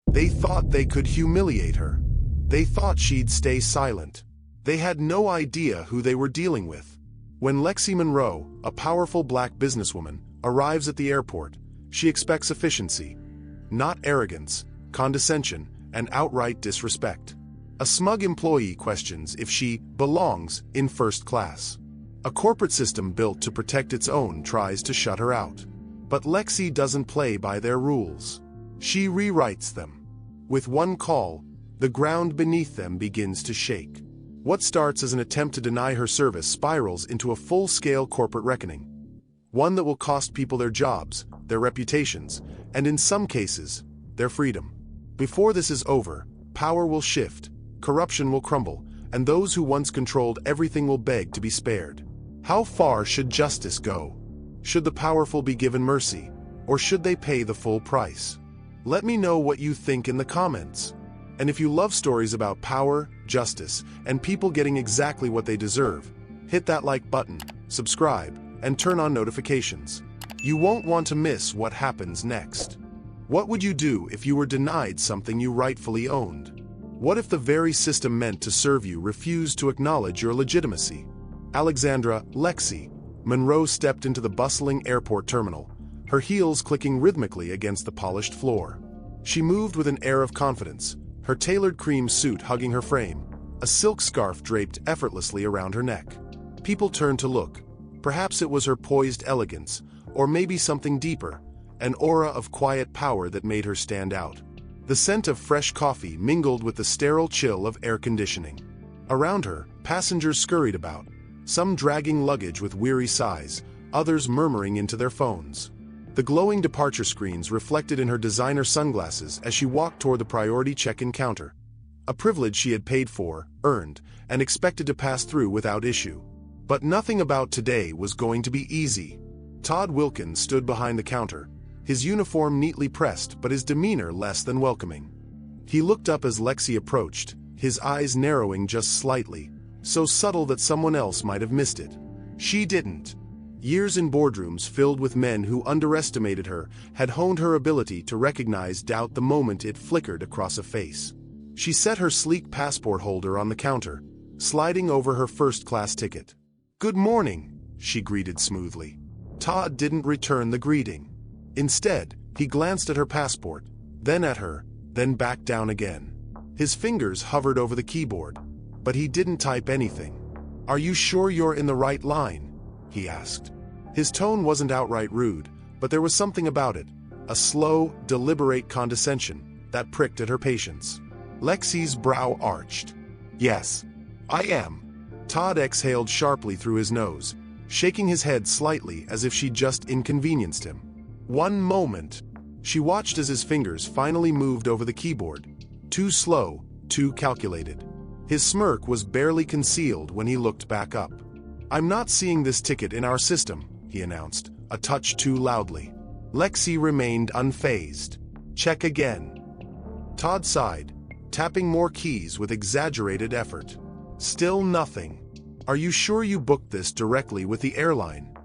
They thought they could humiliate her. They thought she'd stay silent. They had no idea who they were dealing with. When Lexi Monroe, a powerful black businesswoman, arrives at the airport, she expects efficiency, not arrogance, condescension, and outright disrespect. A smug employee questions if she belongs in first class. A corporate system built to protect its own tries to shut her out. But Lexi doesn't play by their rules. She rewrites them. With one call, the ground beneath them begins to shake. What starts as an attempt to deny her service spirals into a full-scale corporate reckoning. One that will cost people their jobs, their reputations, and in some cases, their freedom. Before this is over, power will shift, corruption will crumble, and those who once controlled everything will beg to be spared. How far should justice go? Should the powerful be given mercy, or should they pay the full price? Let me know what you think in the comments. And if you love stories about power, justice, and people getting exactly what they deserve, hit that like button, subscribe, and turn on notifications. You won't want to miss what happens next. What would you do if you were denied something you rightfully owned? What if the very system meant to serve you refused to acknowledge your legitimacy? Alexandra Lexi Monroe stepped into the bustling airport terminal, her heels clicking rhythmically against the polished floor. She moved with an air of confidence, her tailored cream suit hugging her frame, a silk scarf draped effortlessly around her neck. People turned to look. Perhaps it was her poised elegance, or maybe something deeper, an aura of quiet power that made her stand out. The scent of fresh coffee mingled with the sterile chill of air conditioning. Around her, passengers scurried about, some dragging luggage with weary sighs, others murmuring into their phones. The glowing departure screens reflected in her designer sunglasses as she walked toward the priority check-in counter, a privilege she had paid for, earned, and expected to pass through without issue. But nothing about today was going to be easy. Todd Wilkins stood behind the counter, his uniform neatly pressed but his demeanor less than welcoming. He looked up as Lexi approached, his eyes narrowing just slightly, so subtle that someone else might have missed it. She didn't. Years in boardrooms filled with men who underestimated her had honed her ability to recognize doubt the moment it flickered across a face. She set her sleek passport holder on the counter, sliding over her first-class ticket. "Good morning," she greeted smoothly. Todd didn't return the greeting. Instead, he glanced at her passport, then at her, then back down again. His fingers hovered over the keyboard, but he didn't type anything. "Are you sure you're in the right line?" he asked. His tone wasn't outright rude, but there was something about it, a slow, deliberate condescension, that pricked at her patience. Lexi's brow arched. "Yes, I am." Todd exhaled sharply through his nose, shaking his head slightly as if she'd just inconvenienced him. "One moment." She watched as his fingers finally moved over the keyboard, too slow, too calculated. His smirk was barely concealed when he looked back up. "I'm not seeing this ticket in our system," he announced, a touch too loudly. Lexi remained unfazed. "Check again." Todd sighed, tapping more keys with exaggerated effort. Still nothing. "Are you sure you booked this directly with the airline?"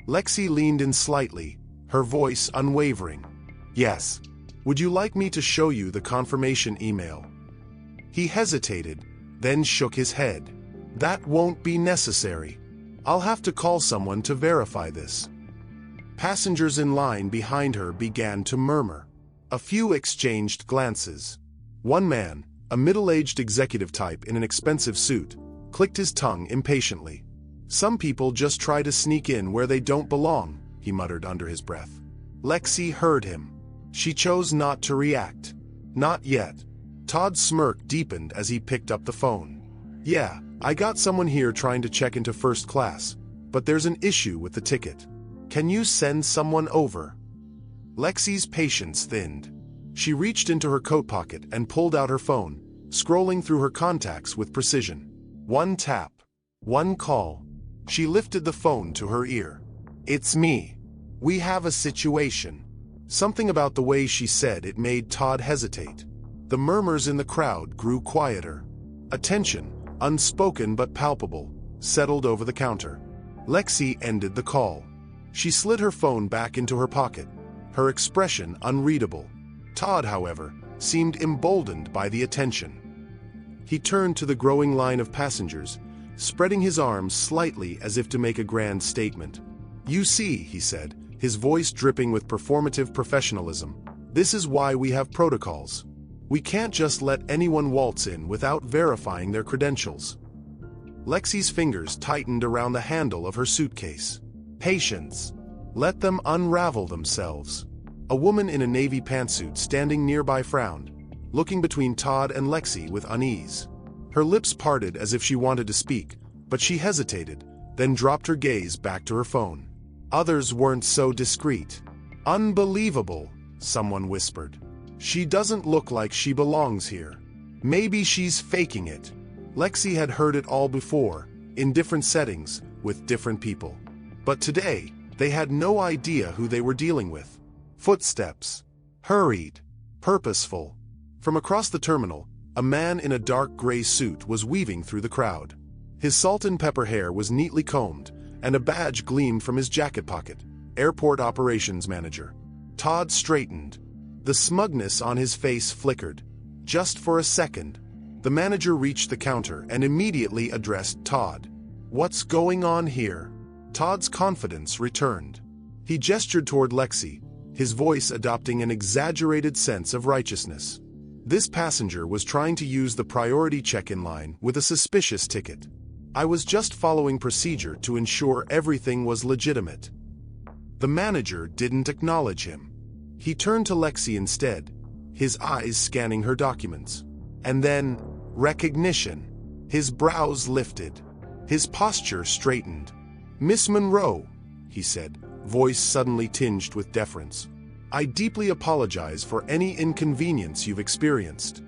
Lexi leaned in slightly, her voice unwavering. "Yes. Would you like me to show you the confirmation email?" He hesitated, then shook his head. "That won't be necessary. I'll have to call someone to verify this." Passengers in line behind her began to murmur. A few exchanged glances. One man, a middle-aged executive type in an expensive suit, clicked his tongue impatiently. "Some people just try to sneak in where they don't belong," he muttered under his breath. Lexi heard him. She chose not to react. Not yet. Todd's smirk deepened as he picked up the phone. "Yeah, I got someone here trying to check into first class, but there's an issue with the ticket. Can you send someone over?" Lexi's patience thinned. She reached into her coat pocket and pulled out her phone, scrolling through her contacts with precision. One tap. One call. She lifted the phone to her ear. "It's me. We have a situation." Something about the way she said it made Todd hesitate. The murmurs in the crowd grew quieter. A tension, unspoken but palpable, settled over the counter. Lexi ended the call. She slid her phone back into her pocket, her expression unreadable. Todd, however, seemed emboldened by the attention. He turned to the growing line of passengers, spreading his arms slightly as if to make a grand statement. "You see," he said, his voice dripping with performative professionalism, "this is why we have protocols. We can't just let anyone waltz in without verifying their credentials." Lexi's fingers tightened around the handle of her suitcase. "Patience. Let them unravel themselves." A woman in a navy pantsuit standing nearby frowned, looking between Todd and Lexi with unease. Her lips parted as if she wanted to speak, but she hesitated, then dropped her gaze back to her phone. Others weren't so discreet. "Unbelievable," someone whispered. "She doesn't look like she belongs here. Maybe she's faking it." Lexi had heard it all before, in different settings, with different people. But today, they had no idea who they were dealing with. Footsteps. Hurried. Purposeful. From across the terminal, a man in a dark gray suit was weaving through the crowd. His salt and pepper hair was neatly combed, and a badge gleamed from his jacket pocket. Airport Operations Manager. Todd straightened. The smugness on his face flickered. Just for a second. The manager reached the counter and immediately addressed Todd. "What's going on here?" Todd's confidence returned. He gestured toward Lexi, his voice adopting an exaggerated sense of righteousness. This passenger was trying to use the priority check-in line with a suspicious ticket. "I was just following procedure to ensure everything was legitimate." The manager didn't acknowledge him. He turned to Lexi instead, his eyes scanning her documents. And then, recognition. His brows lifted. His posture straightened. "Miss Monroe," he said, voice suddenly tinged with deference. "I deeply apologize for any inconvenience you've experienced."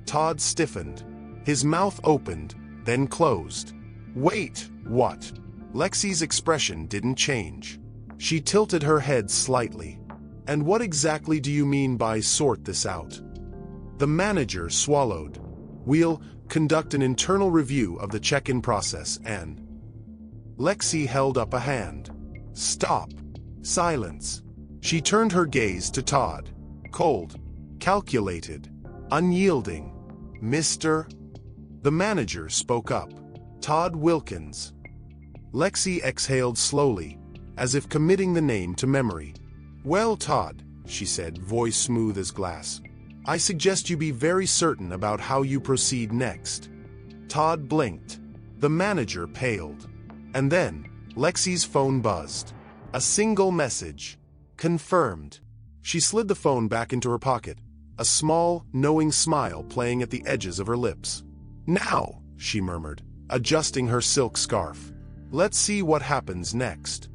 Todd stiffened. His mouth opened, then closed. "Wait, what?" Lexi's expression didn't change. She tilted her head slightly. "And what exactly do you mean by sort this out?" The manager swallowed. "We'll conduct an internal review of the check-in process and..." Lexi held up a hand. "Stop." Silence. She turned her gaze to Todd. Cold. Calculated. Unyielding. "Mr.?" The manager spoke up. "Todd Wilkins." Lexi exhaled slowly, as if committing the name to memory. "Well, Todd," she said, voice smooth as glass, "I suggest you be very certain about how you proceed next." Todd blinked. The manager paled. And then, Lexi's phone buzzed. A single message. Confirmed. She slid the phone back into her pocket, a small, knowing smile playing at the edges of her lips. "Now," she murmured, adjusting her silk scarf. "Let's see what happens next."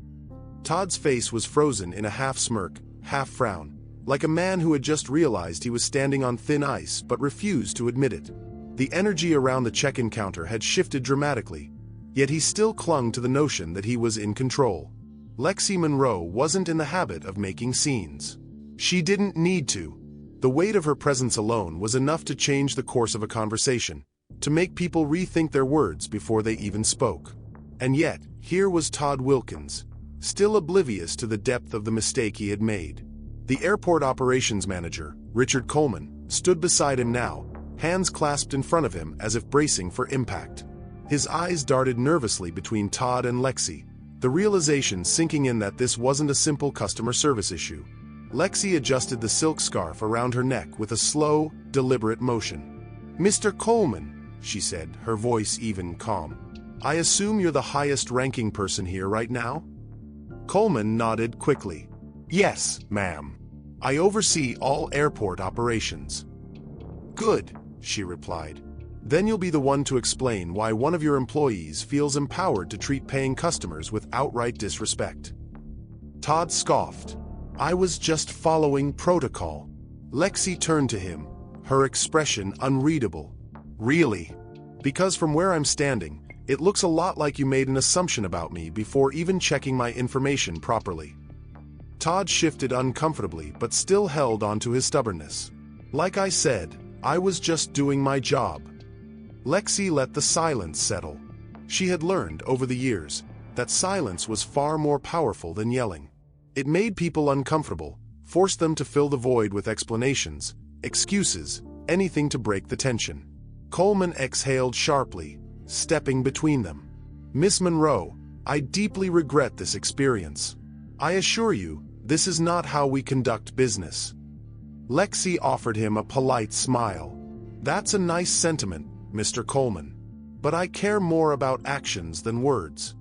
Todd's face was frozen in a half-smirk, half-frown, like a man who had just realized he was standing on thin ice but refused to admit it. The energy around the check-in counter had shifted dramatically, yet he still clung to the notion that he was in control. Lexi Monroe wasn't in the habit of making scenes. She didn't need to. The weight of her presence alone was enough to change the course of a conversation, to make people rethink their words before they even spoke. And yet, here was Todd Wilkins, still oblivious to the depth of the mistake he had made. The airport operations manager, Richard Coleman, stood beside him now, hands clasped in front of him as if bracing for impact. His eyes darted nervously between Todd and Lexi, the realization sinking in that this wasn't a simple customer service issue. Lexi adjusted the silk scarf around her neck with a slow, deliberate motion. "Mr. Coleman," she said, her voice even calm, "I assume you're the highest-ranking person here right now?" Coleman nodded quickly. "Yes, ma'am. I oversee all airport operations." "Good," she replied. "Then you'll be the one to explain why one of your employees feels empowered to treat paying customers with outright disrespect." Todd scoffed. "I was just following protocol." Lexi turned to him, her expression unreadable. "Really? Because from where I'm standing, it looks a lot like you made an assumption about me before even checking my information properly." Todd shifted uncomfortably but still held on to his stubbornness. "Like I said, I was just doing my job." Lexi let the silence settle. She had learned, over the years, that silence was far more powerful than yelling. It made people uncomfortable, forced them to fill the void with explanations, excuses, anything to break the tension. Coleman exhaled sharply, stepping between them. "Miss Monroe, I deeply regret this experience. I assure you, this is not how we conduct business." Lexi offered him a polite smile. "That's a nice sentiment, Mr. Coleman. But I care more about actions than words."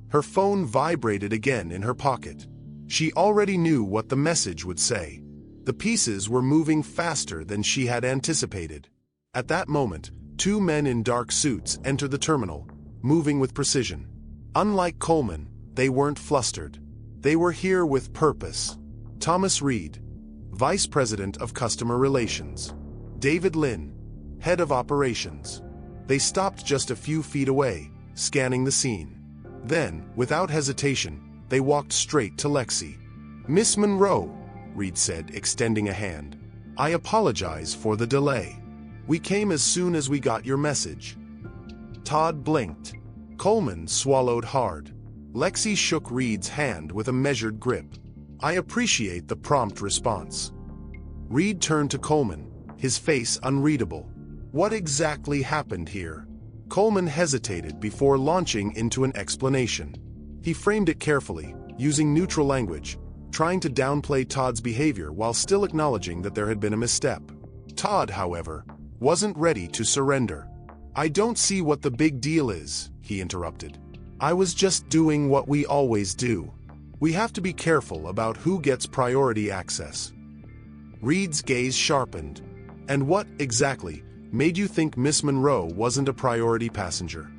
Her phone vibrated again in her pocket. She already knew what the message would say. The pieces were moving faster than she had anticipated. At that moment, two men in dark suits entered the terminal, moving with precision. Unlike Coleman, they weren't flustered. They were here with purpose. Thomas Reed, Vice President of Customer Relations. David Lynn, Head of Operations. They stopped just a few feet away, scanning the scene. Then, without hesitation, they walked straight to Lexi. "Miss Monroe," Reed said, extending a hand. "I apologize for the delay. We came as soon as we got your message." Todd blinked. Coleman swallowed hard. Lexi shook Reed's hand with a measured grip. "I appreciate the prompt response." Reed turned to Coleman, his face unreadable. "What exactly happened here?" Coleman hesitated before launching into an explanation. He framed it carefully, using neutral language, trying to downplay Todd's behavior while still acknowledging that there had been a misstep. Todd, however, wasn't ready to surrender. "I don't see what the big deal is," he interrupted. "I was just doing what we always do. We have to be careful about who gets priority access." Reed's gaze sharpened. "And what, exactly, made you think Miss Monroe wasn't a priority passenger?"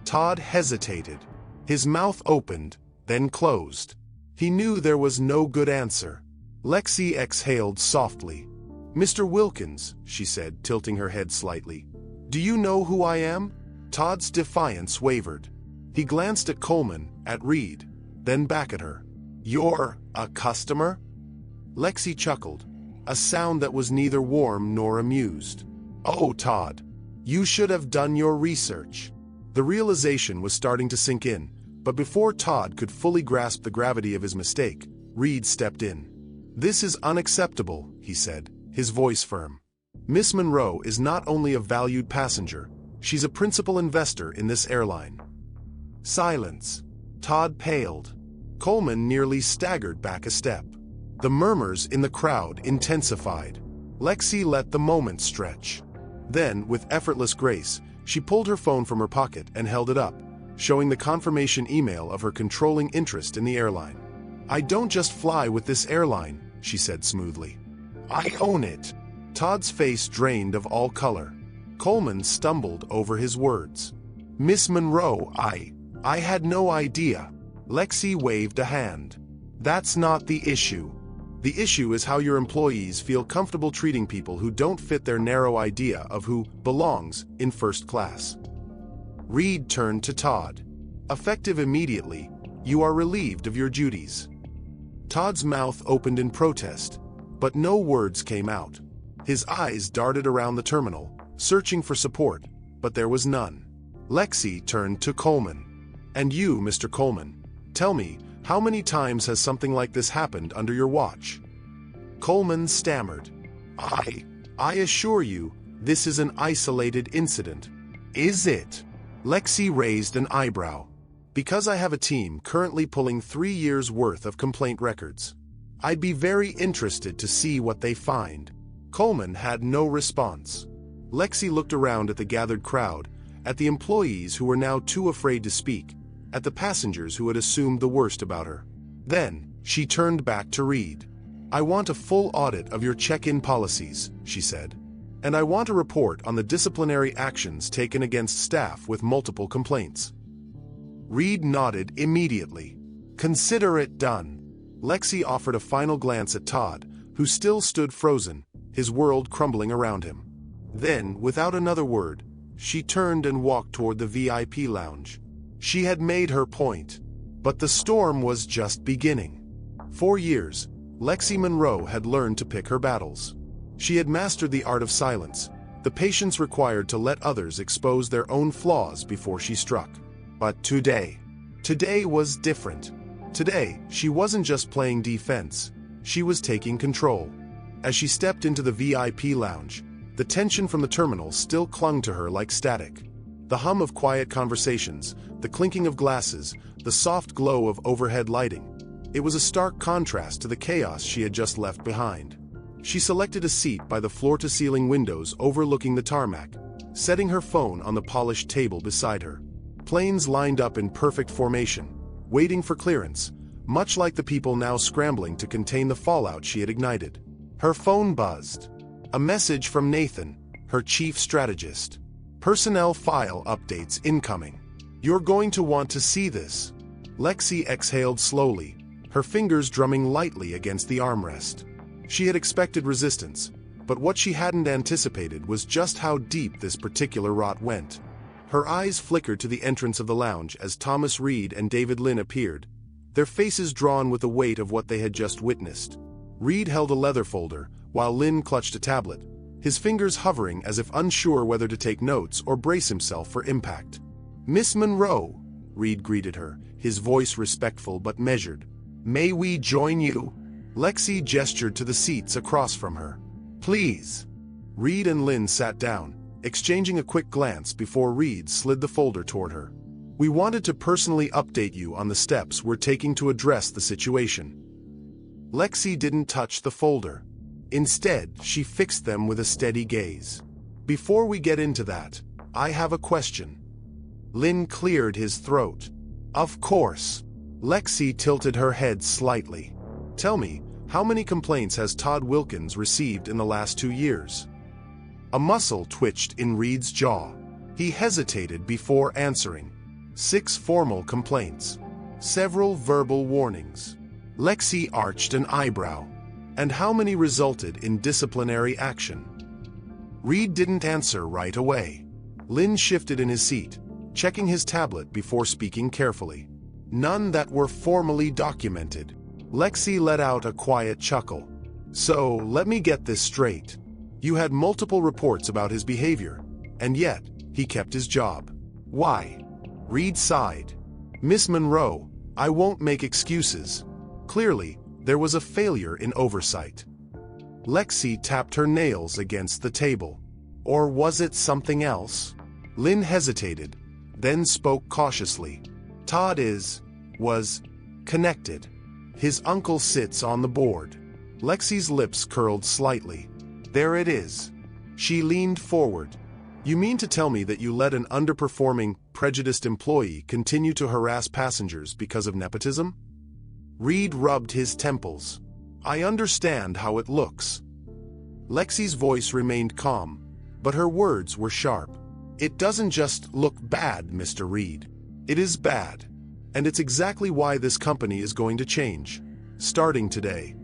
Todd hesitated. His mouth opened, then closed. He knew there was no good answer. Lexi exhaled softly. "Mr. Wilkins," she said, tilting her head slightly. "Do you know who I am?" Todd's defiance wavered. He glanced at Coleman, at Reed, then back at her. "You're a customer?" Lexi chuckled, a sound that was neither warm nor amused. "Oh, Todd, you should have done your research." The realization was starting to sink in, but before Todd could fully grasp the gravity of his mistake, Reed stepped in. "This is unacceptable," he said, his voice firm. "Miss Monroe is not only a valued passenger, she's a principal investor in this airline." Silence. Todd paled. Coleman nearly staggered back a step. The murmurs in the crowd intensified. Lexi let the moment stretch. Then, with effortless grace, she pulled her phone from her pocket and held it up, showing the confirmation email of her controlling interest in the airline. "I don't just fly with this airline," she said smoothly. "I own it." Todd's face drained of all color. Coleman stumbled over his words. "Miss Monroe, I had no idea." Lexi waved a hand. "That's not the issue. The issue is how your employees feel comfortable treating people who don't fit their narrow idea of who belongs in first class." Reed turned to Todd. "Effective immediately, you are relieved of your duties." Todd's mouth opened in protest, but no words came out. His eyes darted around the terminal, searching for support, but there was none. Lexi turned to Coleman. "And you, Mr. Coleman, tell me, how many times has something like this happened under your watch?" Coleman stammered. I assure you, this is an isolated incident." "Is it?" Lexi raised an eyebrow. "Because I have a team currently pulling 3 years' worth of complaint records. I'd be very interested to see what they find." Coleman had no response. Lexi looked around at the gathered crowd, at the employees who were now too afraid to speak, at the passengers who had assumed the worst about her. Then, she turned back to Reed. "I want a full audit of your check-in policies," she said. "And I want a report on the disciplinary actions taken against staff with multiple complaints." Reed nodded immediately. "Consider it done." Lexi offered a final glance at Todd, who still stood frozen, his world crumbling around him. Then, without another word, she turned and walked toward the VIP lounge. She had made her point, but the storm was just beginning. For years, Lexi Monroe had learned to pick her battles. She had mastered the art of silence, the patience required to let others expose their own flaws before she struck. But today was different. Today, she wasn't just playing defense, she was taking control. As she stepped into the VIP lounge, the tension from the terminal still clung to her like static. The hum of quiet conversations, the clinking of glasses, the soft glow of overhead lighting. It was a stark contrast to the chaos she had just left behind. She selected a seat by the floor-to-ceiling windows overlooking the tarmac, setting her phone on the polished table beside her. Planes lined up in perfect formation, waiting for clearance, much like the people now scrambling to contain the fallout she had ignited. Her phone buzzed. A message from Nathan, her chief strategist. Personnel file updates incoming. You're going to want to see this. Lexi exhaled slowly, her fingers drumming lightly against the armrest. She had expected resistance, but what she hadn't anticipated was just how deep this particular rot went. Her eyes flickered to the entrance of the lounge as Thomas Reed and David Lynn appeared, their faces drawn with the weight of what they had just witnessed. Reed held a leather folder, while Lynn clutched a tablet, his fingers hovering as if unsure whether to take notes or brace himself for impact. "Miss Monroe," Reed greeted her, his voice respectful but measured. "May we join you?" Lexi gestured to the seats across from her. "Please." Reed and Lynn sat down, exchanging a quick glance before Reed slid the folder toward her. "We wanted to personally update you on the steps we're taking to address the situation." Lexi didn't touch the folder. Instead, she fixed them with a steady gaze. "Before we get into that, I have a question." Lynn cleared his throat. "Of course." Lexi tilted her head slightly. "Tell me, how many complaints has Todd Wilkins received in the last 2 years?" A muscle twitched in Reed's jaw. He hesitated before answering. 6 formal complaints. Several verbal warnings. Lexi arched an eyebrow. "And how many resulted in disciplinary action?" Reed didn't answer right away. Lynn shifted in his seat, checking his tablet before speaking carefully. "None that were formally documented." Lexi let out a quiet chuckle. "So, let me get this straight. You had multiple reports about his behavior, and yet, he kept his job. Why?" Reed sighed. "Miss Monroe, I won't make excuses. Clearly, there was a failure in oversight." Lexi tapped her nails against the table. "Or was it something else?" Lynn hesitated, then spoke cautiously. "Todd was connected. His uncle sits on the board." Lexi's lips curled slightly. "There it is." She leaned forward. "You mean to tell me that you let an underperforming, prejudiced employee continue to harass passengers because of nepotism?" Reed rubbed his temples. "I understand how it looks." Lexi's voice remained calm, but her words were sharp. "It doesn't just look bad, Mr. Reed. It is bad. And it's exactly why this company is going to change. Starting today."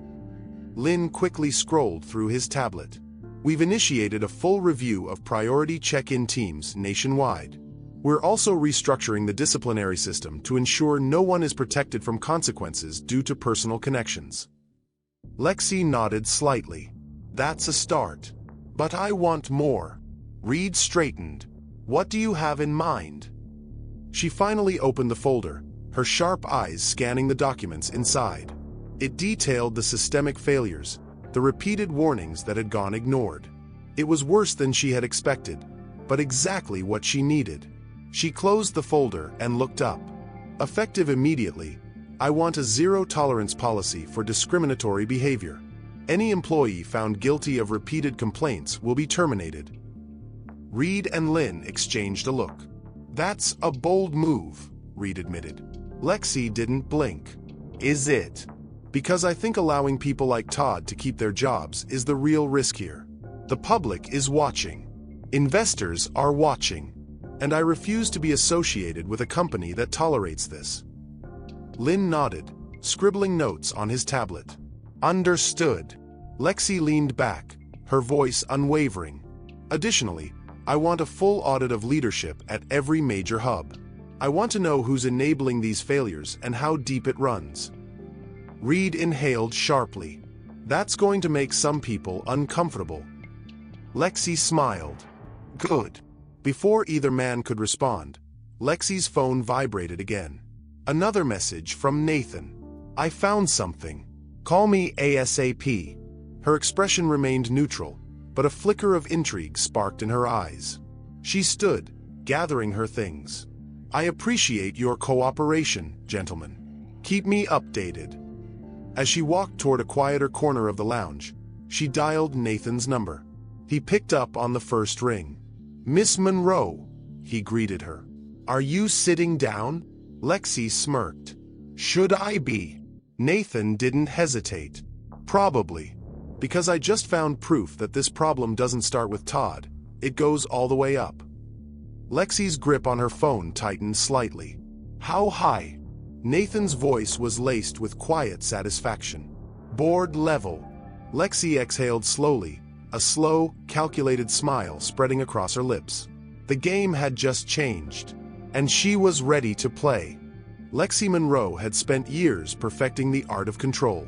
Lynn quickly scrolled through his tablet. "We've initiated a full review of priority check-in teams nationwide. We're also restructuring the disciplinary system to ensure no one is protected from consequences due to personal connections." Lexi nodded slightly. "That's a start. But I want more." Reed straightened. "What do you have in mind?" She finally opened the folder, her sharp eyes scanning the documents inside. It detailed the systemic failures, the repeated warnings that had gone ignored. It was worse than she had expected, but exactly what she needed. She closed the folder and looked up. "Effective immediately, I want a zero-tolerance policy for discriminatory behavior. Any employee found guilty of repeated complaints will be terminated." Reed and Lynn exchanged a look. "That's a bold move," Reed admitted. Lexi didn't blink. "Is it?" "Because I think allowing people like Todd to keep their jobs is the real risk here. The public is watching. Investors are watching. And I refuse to be associated with a company that tolerates this." Lynn nodded, scribbling notes on his tablet. "Understood." Lexi leaned back, her voice unwavering. "Additionally, I want a full audit of leadership at every major hub. I want to know who's enabling these failures and how deep it runs." Reed inhaled sharply. "That's going to make some people uncomfortable." Lexi smiled. "Good." Before either man could respond, Lexi's phone vibrated again. Another message from Nathan. "I found something. Call me ASAP." Her expression remained neutral, but a flicker of intrigue sparked in her eyes. She stood, gathering her things. "I appreciate your cooperation, gentlemen. Keep me updated." As she walked toward a quieter corner of the lounge, she dialed Nathan's number. He picked up on the first ring. "Miss Monroe," he greeted her. "Are you sitting down?" Lexi smirked. "Should I be?" Nathan didn't hesitate. "Probably. Because I just found proof that this problem doesn't start with Todd, it goes all the way up." Lexi's grip on her phone tightened slightly. "How high?" Nathan's voice was laced with quiet satisfaction. "Board level." Lexi exhaled slowly, a slow, calculated smile spreading across her lips. The game had just changed, and she was ready to play. Lexi Monroe had spent years perfecting the art of control.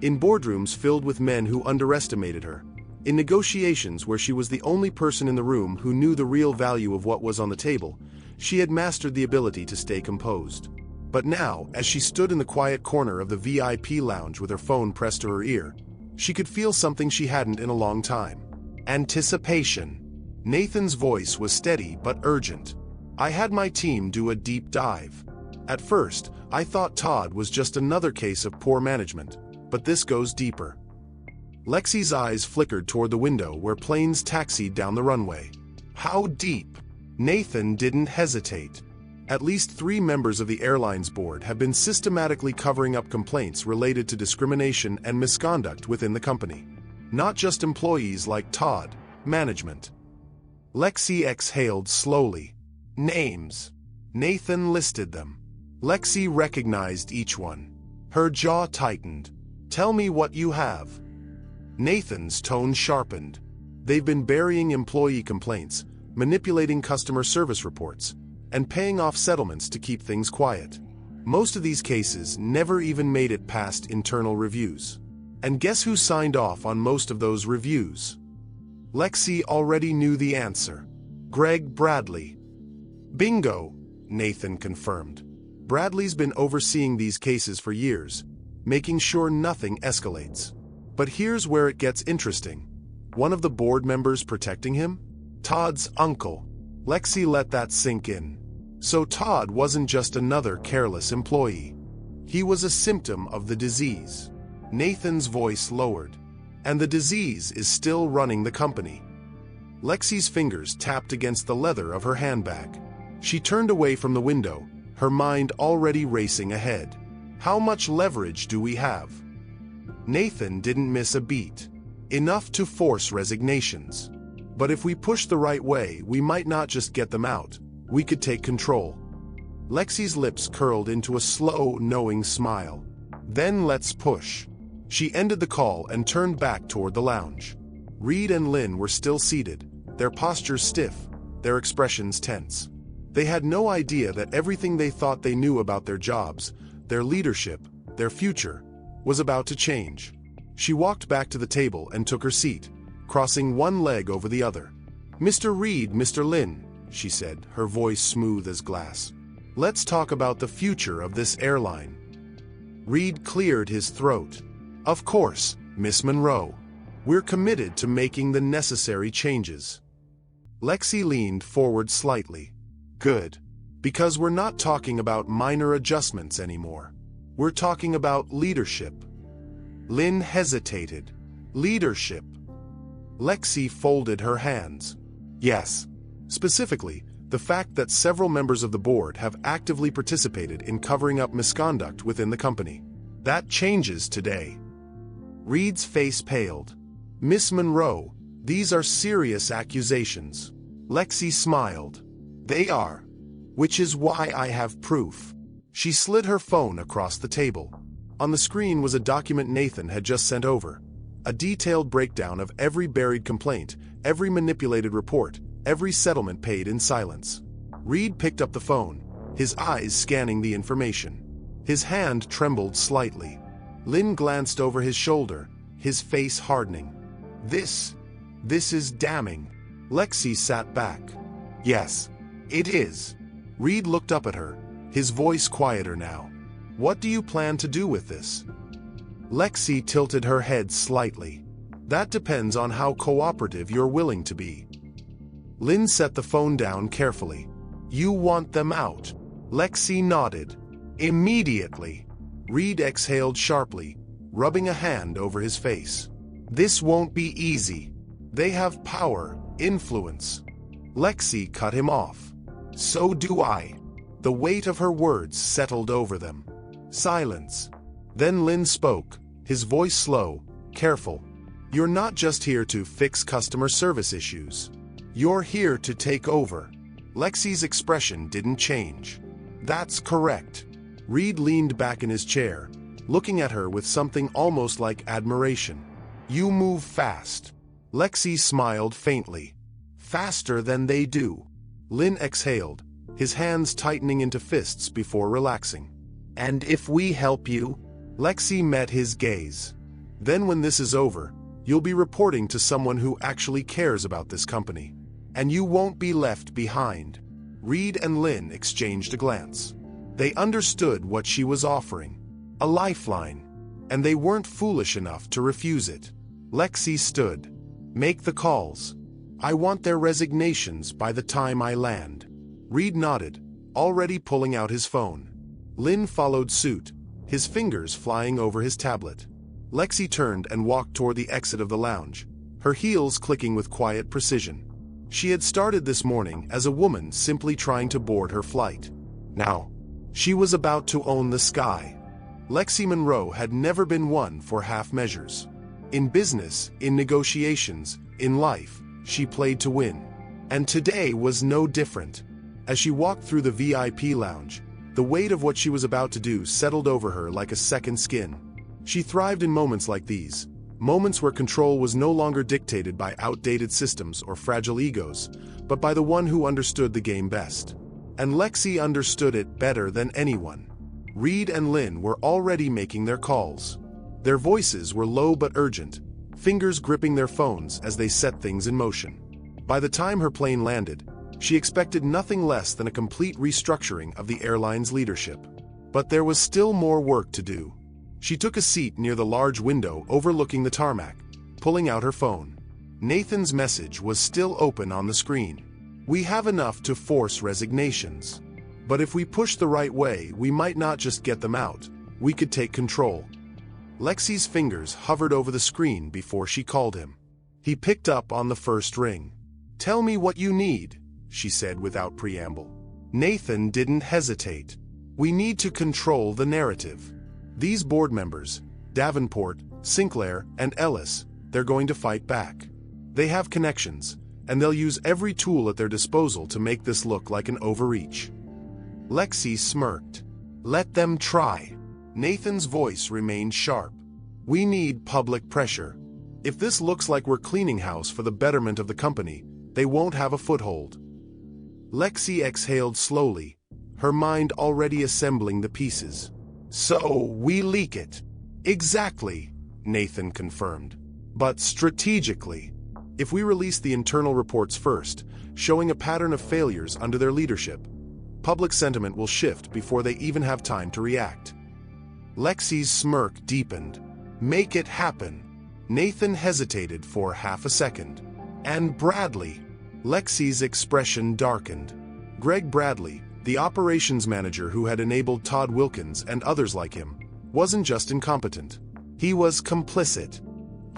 In boardrooms filled with men who underestimated her, in negotiations where she was the only person in the room who knew the real value of what was on the table, she had mastered the ability to stay composed. But now, as she stood in the quiet corner of the VIP lounge with her phone pressed to her ear, she could feel something she hadn't in a long time. Anticipation. Nathan's voice was steady but urgent. "I had my team do a deep dive. At first, I thought Todd was just another case of poor management, but this goes deeper." Lexi's eyes flickered toward the window where planes taxied down the runway. "How deep?" Nathan didn't hesitate. At least 3 members of the airline's board have been systematically covering up complaints related to discrimination and misconduct within the company. Not just employees like Todd, management. Lexi exhaled slowly. "Names." Nathan listed them. Lexi recognized each one. Her jaw tightened. "Tell me what you have." Nathan's tone sharpened. "They've been burying employee complaints, manipulating customer service reports, and paying off settlements to keep things quiet. Most of these cases never even made it past internal reviews. And guess who signed off on most of those reviews?" Lexi already knew the answer. "Greg Bradley." "Bingo," Nathan confirmed. "Bradley's been overseeing these cases for years, making sure nothing escalates. But here's where it gets interesting. One of the board members protecting him? Todd's uncle." Lexi let that sink in. So Todd wasn't just another careless employee. He was a symptom of the disease. Nathan's voice lowered. "And the disease is still running the company." Lexi's fingers tapped against the leather of her handbag. She turned away from the window, her mind already racing ahead. "How much leverage do we have?" Nathan didn't miss a beat. "Enough to force resignations. But if we push the right way, we might not just get them out. We could take control." Lexi's lips curled into a slow, knowing smile. "Then let's push." She ended the call and turned back toward the lounge. Reed and Lynn were still seated, their postures stiff, their expressions tense. They had no idea that everything they thought they knew about their jobs, their leadership, their future, was about to change. She walked back to the table and took her seat, crossing one leg over the other. "Mr. Reed, Mr. Lynn," she said, her voice smooth as glass. "Let's talk about the future of this airline." Reed cleared his throat. "Of course, Miss Monroe. We're committed to making the necessary changes." Lexi leaned forward slightly. "Good. Because we're not talking about minor adjustments anymore. We're talking about leadership." Lynn hesitated. "Leadership?" Lexi folded her hands. "Yes. Specifically, the fact that several members of the board have actively participated in covering up misconduct within the company. That changes today." Reed's face paled. "Miss Monroe, these are serious accusations." Lexi smiled. "They are. Which is why I have proof." She slid her phone across the table. On the screen was a document Nathan had just sent over. A detailed breakdown of every buried complaint, every manipulated report, every settlement paid in silence. Reed picked up the phone, his eyes scanning the information. His hand trembled slightly. Lynn glanced over his shoulder, his face hardening. This is damning." Lexi sat back. "Yes, it is." Reed looked up at her, his voice quieter now. "What do you plan to do with this?" Lexi tilted her head slightly. That depends on how cooperative you're willing to be. Lynn set the phone down carefully. You want them out? Lexi nodded. Immediately. Reed exhaled sharply, rubbing a hand over his face. This won't be easy. They have power, influence. Lexi cut him off. So do I. The weight of her words settled over them. Silence. Then Lynn spoke, his voice slow, careful. You're not just here to fix customer service issues. You're here to take over. Lexi's expression didn't change. That's correct. Reed leaned back in his chair, looking at her with something almost like admiration. You move fast. Lexi smiled faintly. Faster than they do. Lynn exhaled, his hands tightening into fists before relaxing. And if we help you? Lexi met his gaze. Then when this is over, you'll be reporting to someone who actually cares about this company. And you won't be left behind. Reed and Lynn exchanged a glance. They understood what she was offering. A lifeline. And they weren't foolish enough to refuse it. Lexi stood. Make the calls. I want their resignations by the time I land. Reed nodded, already pulling out his phone. Lynn followed suit, his fingers flying over his tablet. Lexi turned and walked toward the exit of the lounge, her heels clicking with quiet precision. She had started this morning as a woman simply trying to board her flight. Now, she was about to own the sky. Lexi Monroe had never been one for half measures. In business, in negotiations, in life, she played to win. And today was no different. As she walked through the VIP lounge, the weight of what she was about to do settled over her like a second skin. She thrived in moments like these, moments where control was no longer dictated by outdated systems or fragile egos, but by the one who understood the game best. And Lexi understood it better than anyone. Reed and Lynn were already making their calls. Their voices were low but urgent, fingers gripping their phones as they set things in motion. By the time her plane landed, she expected nothing less than a complete restructuring of the airline's leadership. But there was still more work to do. She took a seat near the large window overlooking the tarmac, pulling out her phone. Nathan's message was still open on the screen. We have enough to force resignations. But if we push the right way, we might not just get them out, we could take control. Lexi's fingers hovered over the screen before she called him. He picked up on the first ring. Tell me what you need, she said without preamble. Nathan didn't hesitate. We need to control the narrative. These board members, Davenport, Sinclair, and Ellis, they're going to fight back. They have connections, and they'll use every tool at their disposal to make this look like an overreach. Lexi smirked. Let them try. Nathan's voice remained sharp. We need public pressure. If this looks like we're cleaning house for the betterment of the company, they won't have a foothold. Lexi exhaled slowly, her mind already assembling the pieces. So, we leak it. Exactly, Nathan confirmed. But strategically. If we release the internal reports first, showing a pattern of failures under their leadership, public sentiment will shift before they even have time to react. Lexi's smirk deepened. Make it happen. Nathan hesitated for half a second. And Bradley. Lexi's expression darkened. Greg Bradley, the operations manager who had enabled Todd Wilkins and others like him, wasn't just incompetent. He was complicit.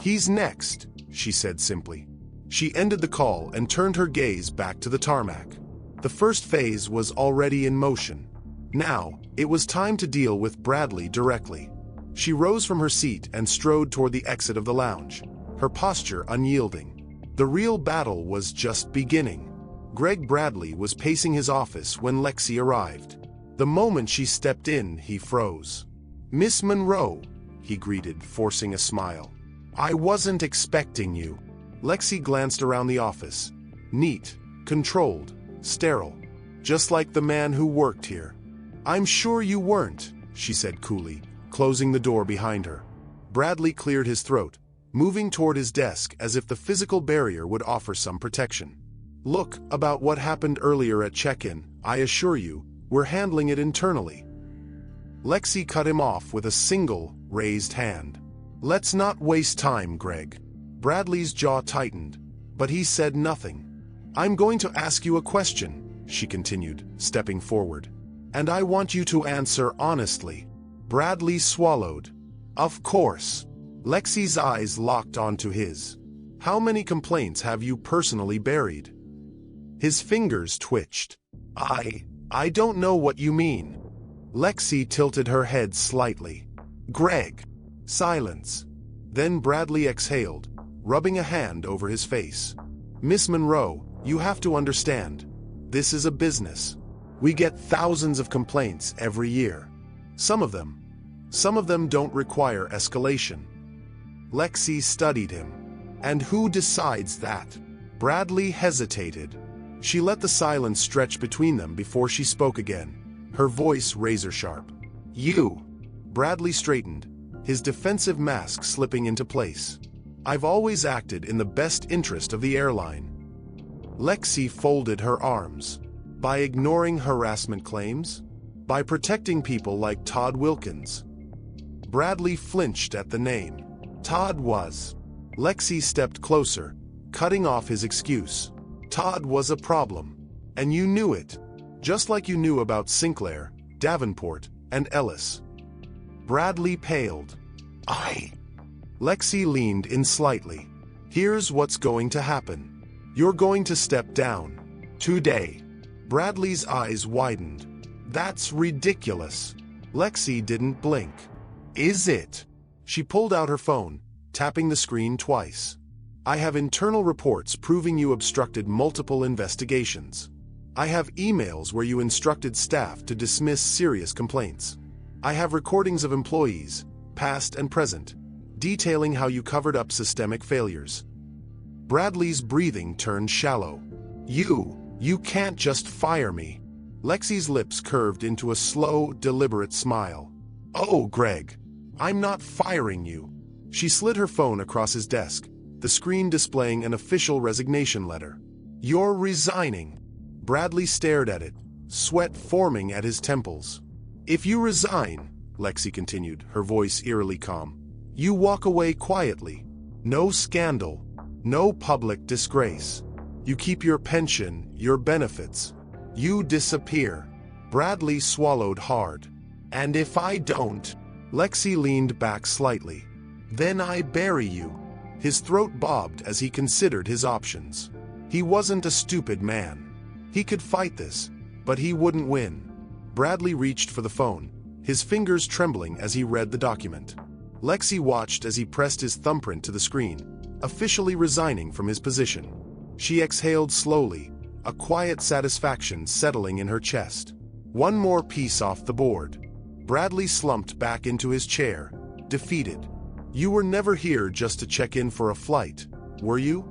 He's next, she said simply. She ended the call and turned her gaze back to the tarmac. The first phase was already in motion. Now, it was time to deal with Bradley directly. She rose from her seat and strode toward the exit of the lounge, her posture unyielding. The real battle was just beginning. Greg Bradley was pacing his office when Lexi arrived. The moment she stepped in, he froze. Miss Monroe, he greeted, forcing a smile. I wasn't expecting you. Lexi glanced around the office. Neat, controlled, sterile, just like the man who worked here. I'm sure you weren't, she said coolly, closing the door behind her. Bradley cleared his throat, moving toward his desk as if the physical barrier would offer some protection. Look, about what happened earlier at check-in, I assure you, we're handling it internally. Lexi cut him off with a single, raised hand. Let's not waste time, Greg. Bradley's jaw tightened, but he said nothing. "I'm going to ask you a question," she continued, stepping forward. "And I want you to answer honestly." Bradley swallowed. "Of course." Lexi's eyes locked onto his. "How many complaints have you personally buried?" His fingers twitched. I don't know what you mean." Lexi tilted her head slightly. "Greg." Silence. Then Bradley exhaled, rubbing a hand over his face. "Miss Monroe, you have to understand. This is a business. We get thousands of complaints every year. Some of them don't require escalation." Lexi studied him. "And who decides that?" Bradley hesitated. She let the silence stretch between them before she spoke again, her voice razor-sharp. "You." Bradley straightened, his defensive mask slipping into place. "I've always acted in the best interest of the airline." Lexi folded her arms. "By ignoring harassment claims? By protecting people like Todd Wilkins?" Bradley flinched at the name. Todd was. Lexi stepped closer, cutting off his excuse. "Todd was a problem. And you knew it. Just like you knew about Sinclair, Davenport, and Ellis." Bradley paled. Lexi leaned in slightly. "Here's what's going to happen. You're going to step down. Today." Bradley's eyes widened. "That's ridiculous." Lexi didn't blink. "Is it?" She pulled out her phone, tapping the screen twice. "I have internal reports proving you obstructed multiple investigations. I have emails where you instructed staff to dismiss serious complaints. I have recordings of employees, past and present, detailing how you covered up systemic failures." Bradley's breathing turned shallow. You can't just fire me." Lexi's lips curved into a slow, deliberate smile. "Oh, Greg, I'm not firing you." She slid her phone across his desk, the screen displaying an official resignation letter. "You're resigning." Bradley stared at it, sweat forming at his temples. "If you resign," Lexi continued, her voice eerily calm, "you walk away quietly. No scandal, no public disgrace. You keep your pension, your benefits. You disappear." Bradley swallowed hard. "And if I don't?" Lexi leaned back slightly. "Then I bury you." His throat bobbed as he considered his options. He wasn't a stupid man. He could fight this, but he wouldn't win. Bradley reached for the phone, his fingers trembling as he read the document. Lexi watched as he pressed his thumbprint to the screen, officially resigning from his position. She exhaled slowly, a quiet satisfaction settling in her chest. One more piece off the board. Bradley slumped back into his chair, defeated. "You were never here just to check in for a flight, were you?"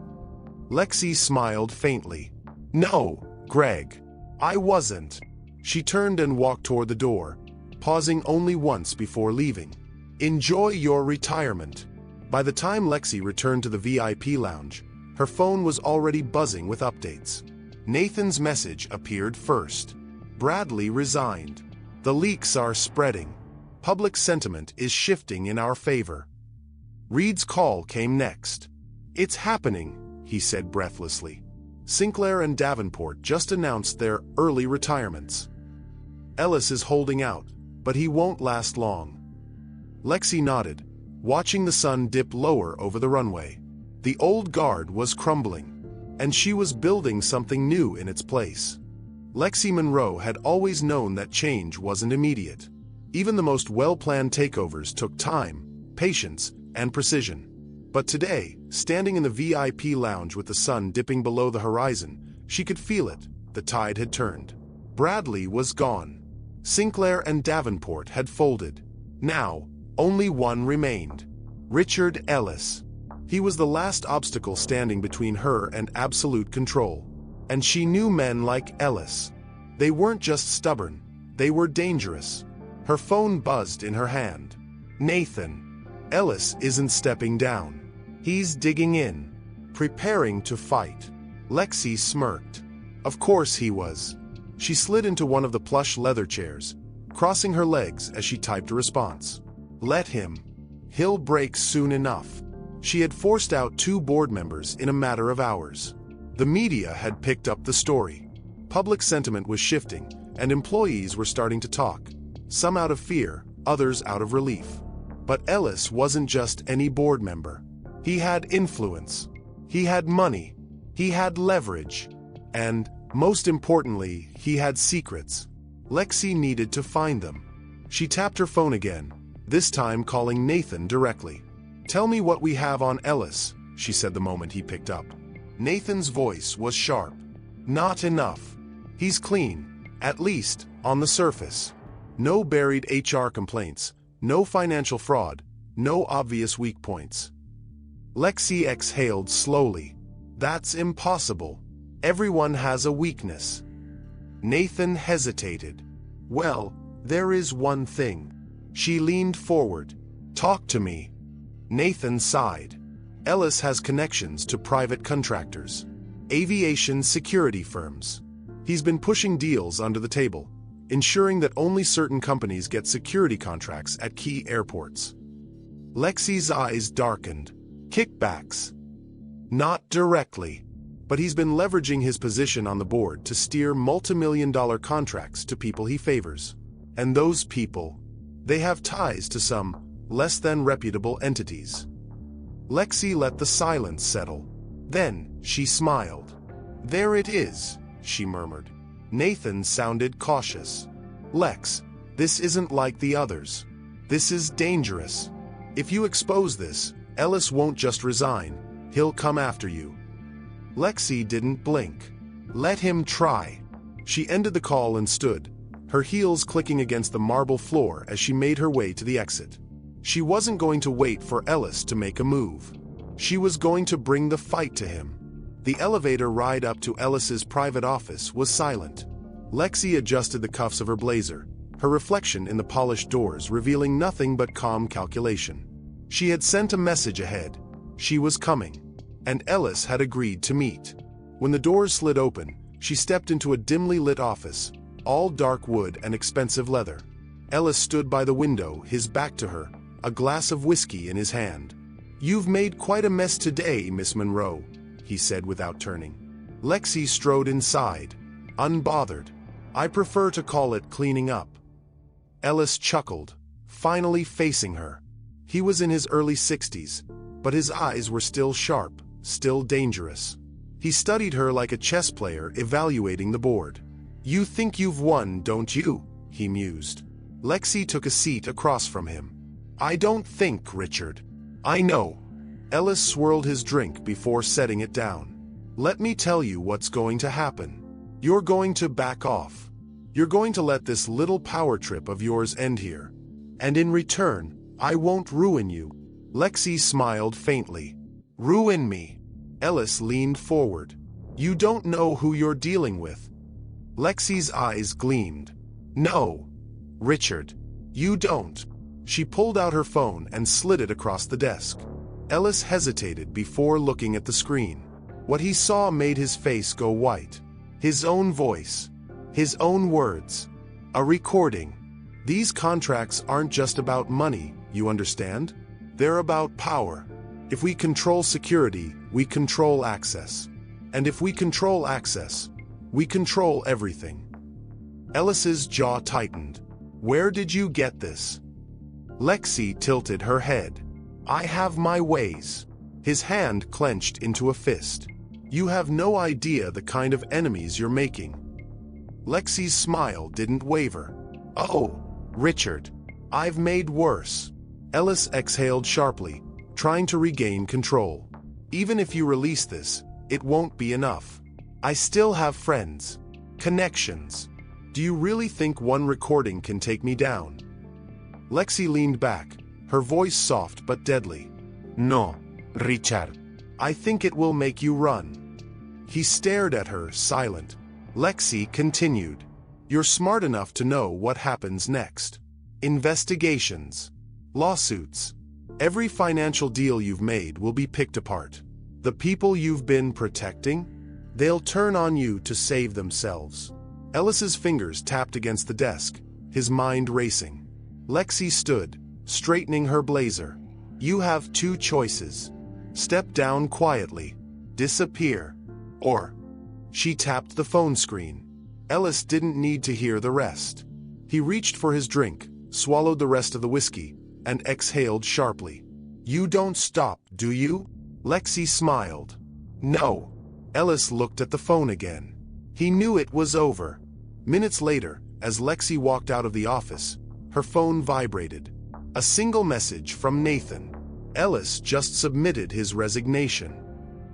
Lexi smiled faintly. "No, Greg, I wasn't." She turned and walked toward the door, pausing only once before leaving. "Enjoy your retirement." By the time Lexi returned to the VIP lounge, her phone was already buzzing with updates. Nathan's message appeared first. "Bradley resigned. The leaks are spreading. Public sentiment is shifting in our favor." Reed's call came next. "It's happening," he said breathlessly. "Sinclair and Davenport just announced their early retirements. Ellis is holding out, but he won't last long." Lexi nodded, watching the sun dip lower over the runway. The old guard was crumbling, and she was building something new in its place. Lexi Monroe had always known that change wasn't immediate. Even the most well-planned takeovers took time, patience, and precision. But today, standing in the VIP lounge with the sun dipping below the horizon, she could feel it. The tide had turned. Bradley was gone. Sinclair and Davenport had folded. Now, only one remained. Richard Ellis. He was the last obstacle standing between her and absolute control. And she knew men like Ellis. They weren't just stubborn, they were dangerous. Her phone buzzed in her hand. "Nathan. Ellis isn't stepping down. He's digging in, preparing to fight." Lexi smirked. Of course he was. She slid into one of the plush leather chairs, crossing her legs as she typed a response. "Let him. He'll break soon enough." She had forced out 2 board members in a matter of hours. The media had picked up the story. Public sentiment was shifting, and employees were starting to talk, some out of fear, others out of relief. But Ellis wasn't just any board member. He had influence. He had money. He had leverage. And, most importantly, he had secrets. Lexi needed to find them. She tapped her phone again, this time calling Nathan directly. "Tell me what we have on Ellis," she said the moment he picked up. Nathan's voice was sharp. "Not enough. He's clean, at least, on the surface. No buried HR complaints, no financial fraud, no obvious weak points." Lexi exhaled slowly. "That's impossible. Everyone has a weakness." Nathan hesitated. "Well, there is one thing." She leaned forward. "Talk to me." Nathan sighed. "Ellis has connections to private contractors, aviation security firms. He's been pushing deals under the table, ensuring that only certain companies get security contracts at key airports." Lexi's eyes darkened. "Kickbacks?" "Not directly. But he's been leveraging his position on the board to steer multi-million-dollar contracts to people he favors. And those people, they have ties to some less than reputable entities." Lexi let the silence settle. Then she smiled. "There it is," she murmured. Nathan sounded cautious. "Lex, this isn't like the others. This is dangerous. If you expose this, Ellis won't just resign, he'll come after you." Lexi didn't blink. "Let him try." She ended the call and stood, her heels clicking against the marble floor as she made her way to the exit. She wasn't going to wait for Ellis to make a move. She was going to bring the fight to him. The elevator ride up to Ellis's private office was silent. Lexi adjusted the cuffs of her blazer, her reflection in the polished doors revealing nothing but calm calculation. She had sent a message ahead. She was coming. And Ellis had agreed to meet. When the doors slid open, she stepped into a dimly lit office, all dark wood and expensive leather. Ellis stood by the window, his back to her, a glass of whiskey in his hand. "You've made quite a mess today, Miss Monroe," he said without turning. Lexi strode inside, unbothered. "I prefer to call it cleaning up." Ellis chuckled, finally facing her. He was in his early 60s, but his eyes were still sharp, still dangerous. He studied her like a chess player evaluating the board. "You think you've won, don't you?" he mused. Lexi took a seat across from him. "I don't think, Richard. I know." Ellis swirled his drink before setting it down. "Let me tell you what's going to happen. You're going to back off. You're going to let this little power trip of yours end here. And in return, I won't ruin you." Lexi smiled faintly. "Ruin me?" Ellis leaned forward. "You don't know who you're dealing with." Lexi's eyes gleamed. "No, Richard, you don't." She pulled out her phone and slid it across the desk. Ellis hesitated before looking at the screen. What he saw made his face go white. His own voice. His own words. A recording. "These contracts aren't just about money, you understand? They're about power. If we control security, we control access. And if we control access, we control everything." Ellis's jaw tightened. "Where did you get this?" Lexi tilted her head. "I have my ways." His hand clenched into a fist. "You have no idea the kind of enemies you're making." Lexi's smile didn't waver. "Oh, Richard, I've made worse." Ellis exhaled sharply, trying to regain control. "Even if you release this, it won't be enough. I still have friends. Connections. Do you really think one recording can take me down?" Lexi leaned back, her voice soft but deadly. "No, Richard. I think it will make you run." He stared at her, silent. Lexi continued. "You're smart enough to know what happens next. Investigations. Lawsuits. Every financial deal you've made will be picked apart. The people you've been protecting? They'll turn on you to save themselves." Ellis's fingers tapped against the desk, his mind racing. Lexi stood, straightening her blazer. "You have 2 choices. Step down quietly. Disappear. Or. She tapped the phone screen. Ellis didn't need to hear the rest. He reached for his drink, swallowed the rest of the whiskey, and exhaled sharply. You don't stop, do you? Lexi smiled. No. Ellis looked at the phone again. He knew it was over. Minutes later, as Lexi walked out of the office, her phone vibrated. A single message from Nathan. Ellis just submitted his resignation.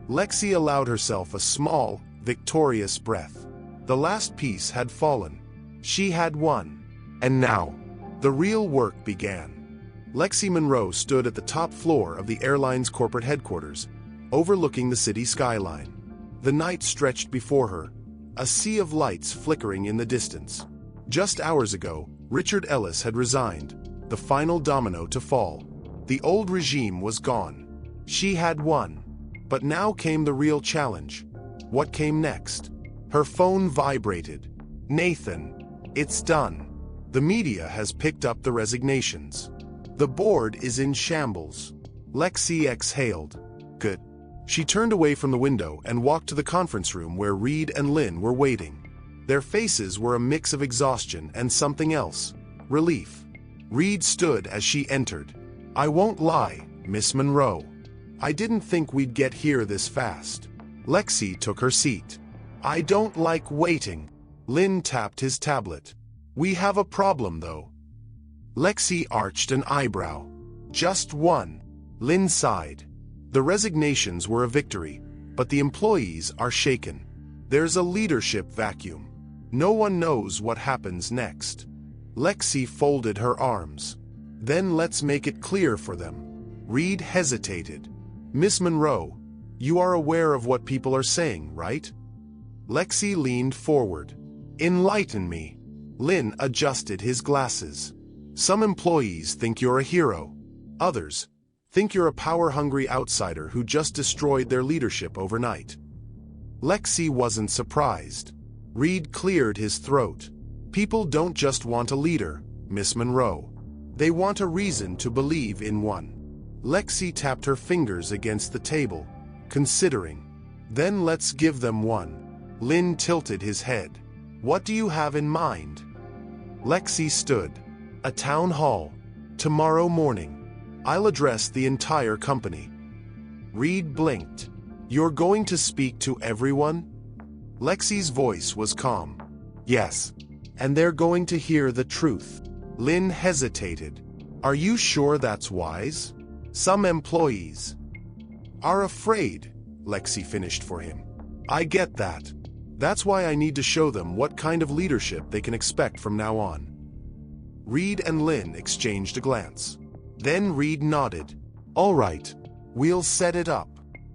Lexi allowed herself a small, victorious breath. The last piece had fallen. She had won. And now, the real work began. Lexi Monroe stood at the top floor of the airline's corporate headquarters, overlooking the city skyline. The night stretched before her, a sea of lights flickering in the distance. Just hours ago, Richard Ellis had resigned, the final domino to fall. The old regime was gone. She had won. But now came the real challenge. What came next? Her phone vibrated. Nathan. It's done. The media has picked up the resignations. The board is in shambles. Lexi exhaled. Good. She turned away from the window and walked to the conference room where Reed and Lynn were waiting. Their faces were a mix of exhaustion and something else. Relief. Reed stood as she entered. I won't lie, Miss Monroe. I didn't think we'd get here this fast. Lexi took her seat. I don't like waiting. Lynn tapped his tablet. We have a problem, though. Lexi arched an eyebrow. Just one. Lynn sighed. The resignations were a victory, but the employees are shaken. There's a leadership vacuum. No one knows what happens next. Lexi folded her arms. Then let's make it clear for them. Reed hesitated. Miss Monroe, you are aware of what people are saying, right? Lexi leaned forward. Enlighten me. Lynn adjusted his glasses. Some employees think you're a hero. Others think you're a power-hungry outsider who just destroyed their leadership overnight. Lexi wasn't surprised. Reed cleared his throat. People don't just want a leader, Miss Monroe. They want a reason to believe in one. Lexi tapped her fingers against the table, considering. Then let's give them one. Lynn tilted his head. What do you have in mind? Lexi stood. A town hall. Tomorrow morning. I'll address the entire company. Reed blinked. You're going to speak to everyone? Lexi's voice was calm. Yes. And they're going to hear the truth. Lynn hesitated. Are you sure that's wise? Some employees are afraid, Lexi finished for him. I get that. That's why I need to show them what kind of leadership they can expect from now on. Reed and Lynn exchanged a glance. Then Reed nodded. All right, we'll set it up.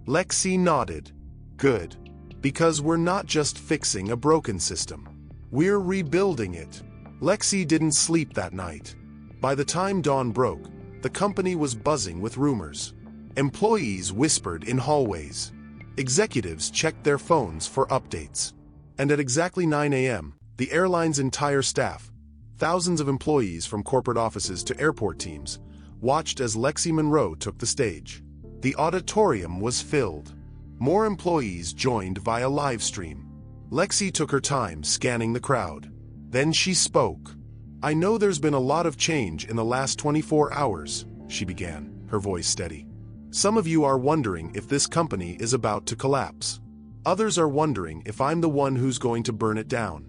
Lexi nodded. Good. Because we're not just fixing a broken system. We're rebuilding it. Lexi didn't sleep that night. By the time dawn broke, the company was buzzing with rumors. Employees whispered in hallways. Executives checked their phones for updates. And at exactly 9 a.m., the airline's entire staff, thousands of employees from corporate offices to airport teams, watched as Lexi Monroe took the stage. The auditorium was filled. More employees joined via live stream. Lexi took her time scanning the crowd. Then she spoke. I know there's been a lot of change in the last 24 hours, she began, her voice steady. Some of you are wondering if this company is about to collapse. Others are wondering if I'm the one who's going to burn it down.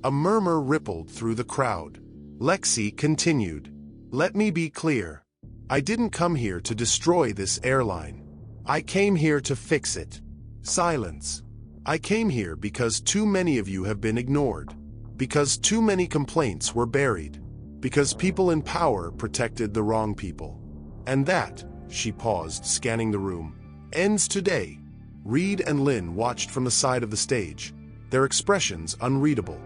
A murmur rippled through the crowd. Lexi continued. Let me be clear. I didn't come here to destroy this airline. I came here to fix it. Silence. I came here because too many of you have been ignored. Because too many complaints were buried. Because people in power protected the wrong people. And that, she paused, scanning the room, ends today. Reed and Lynn watched from the side of the stage, their expressions unreadable.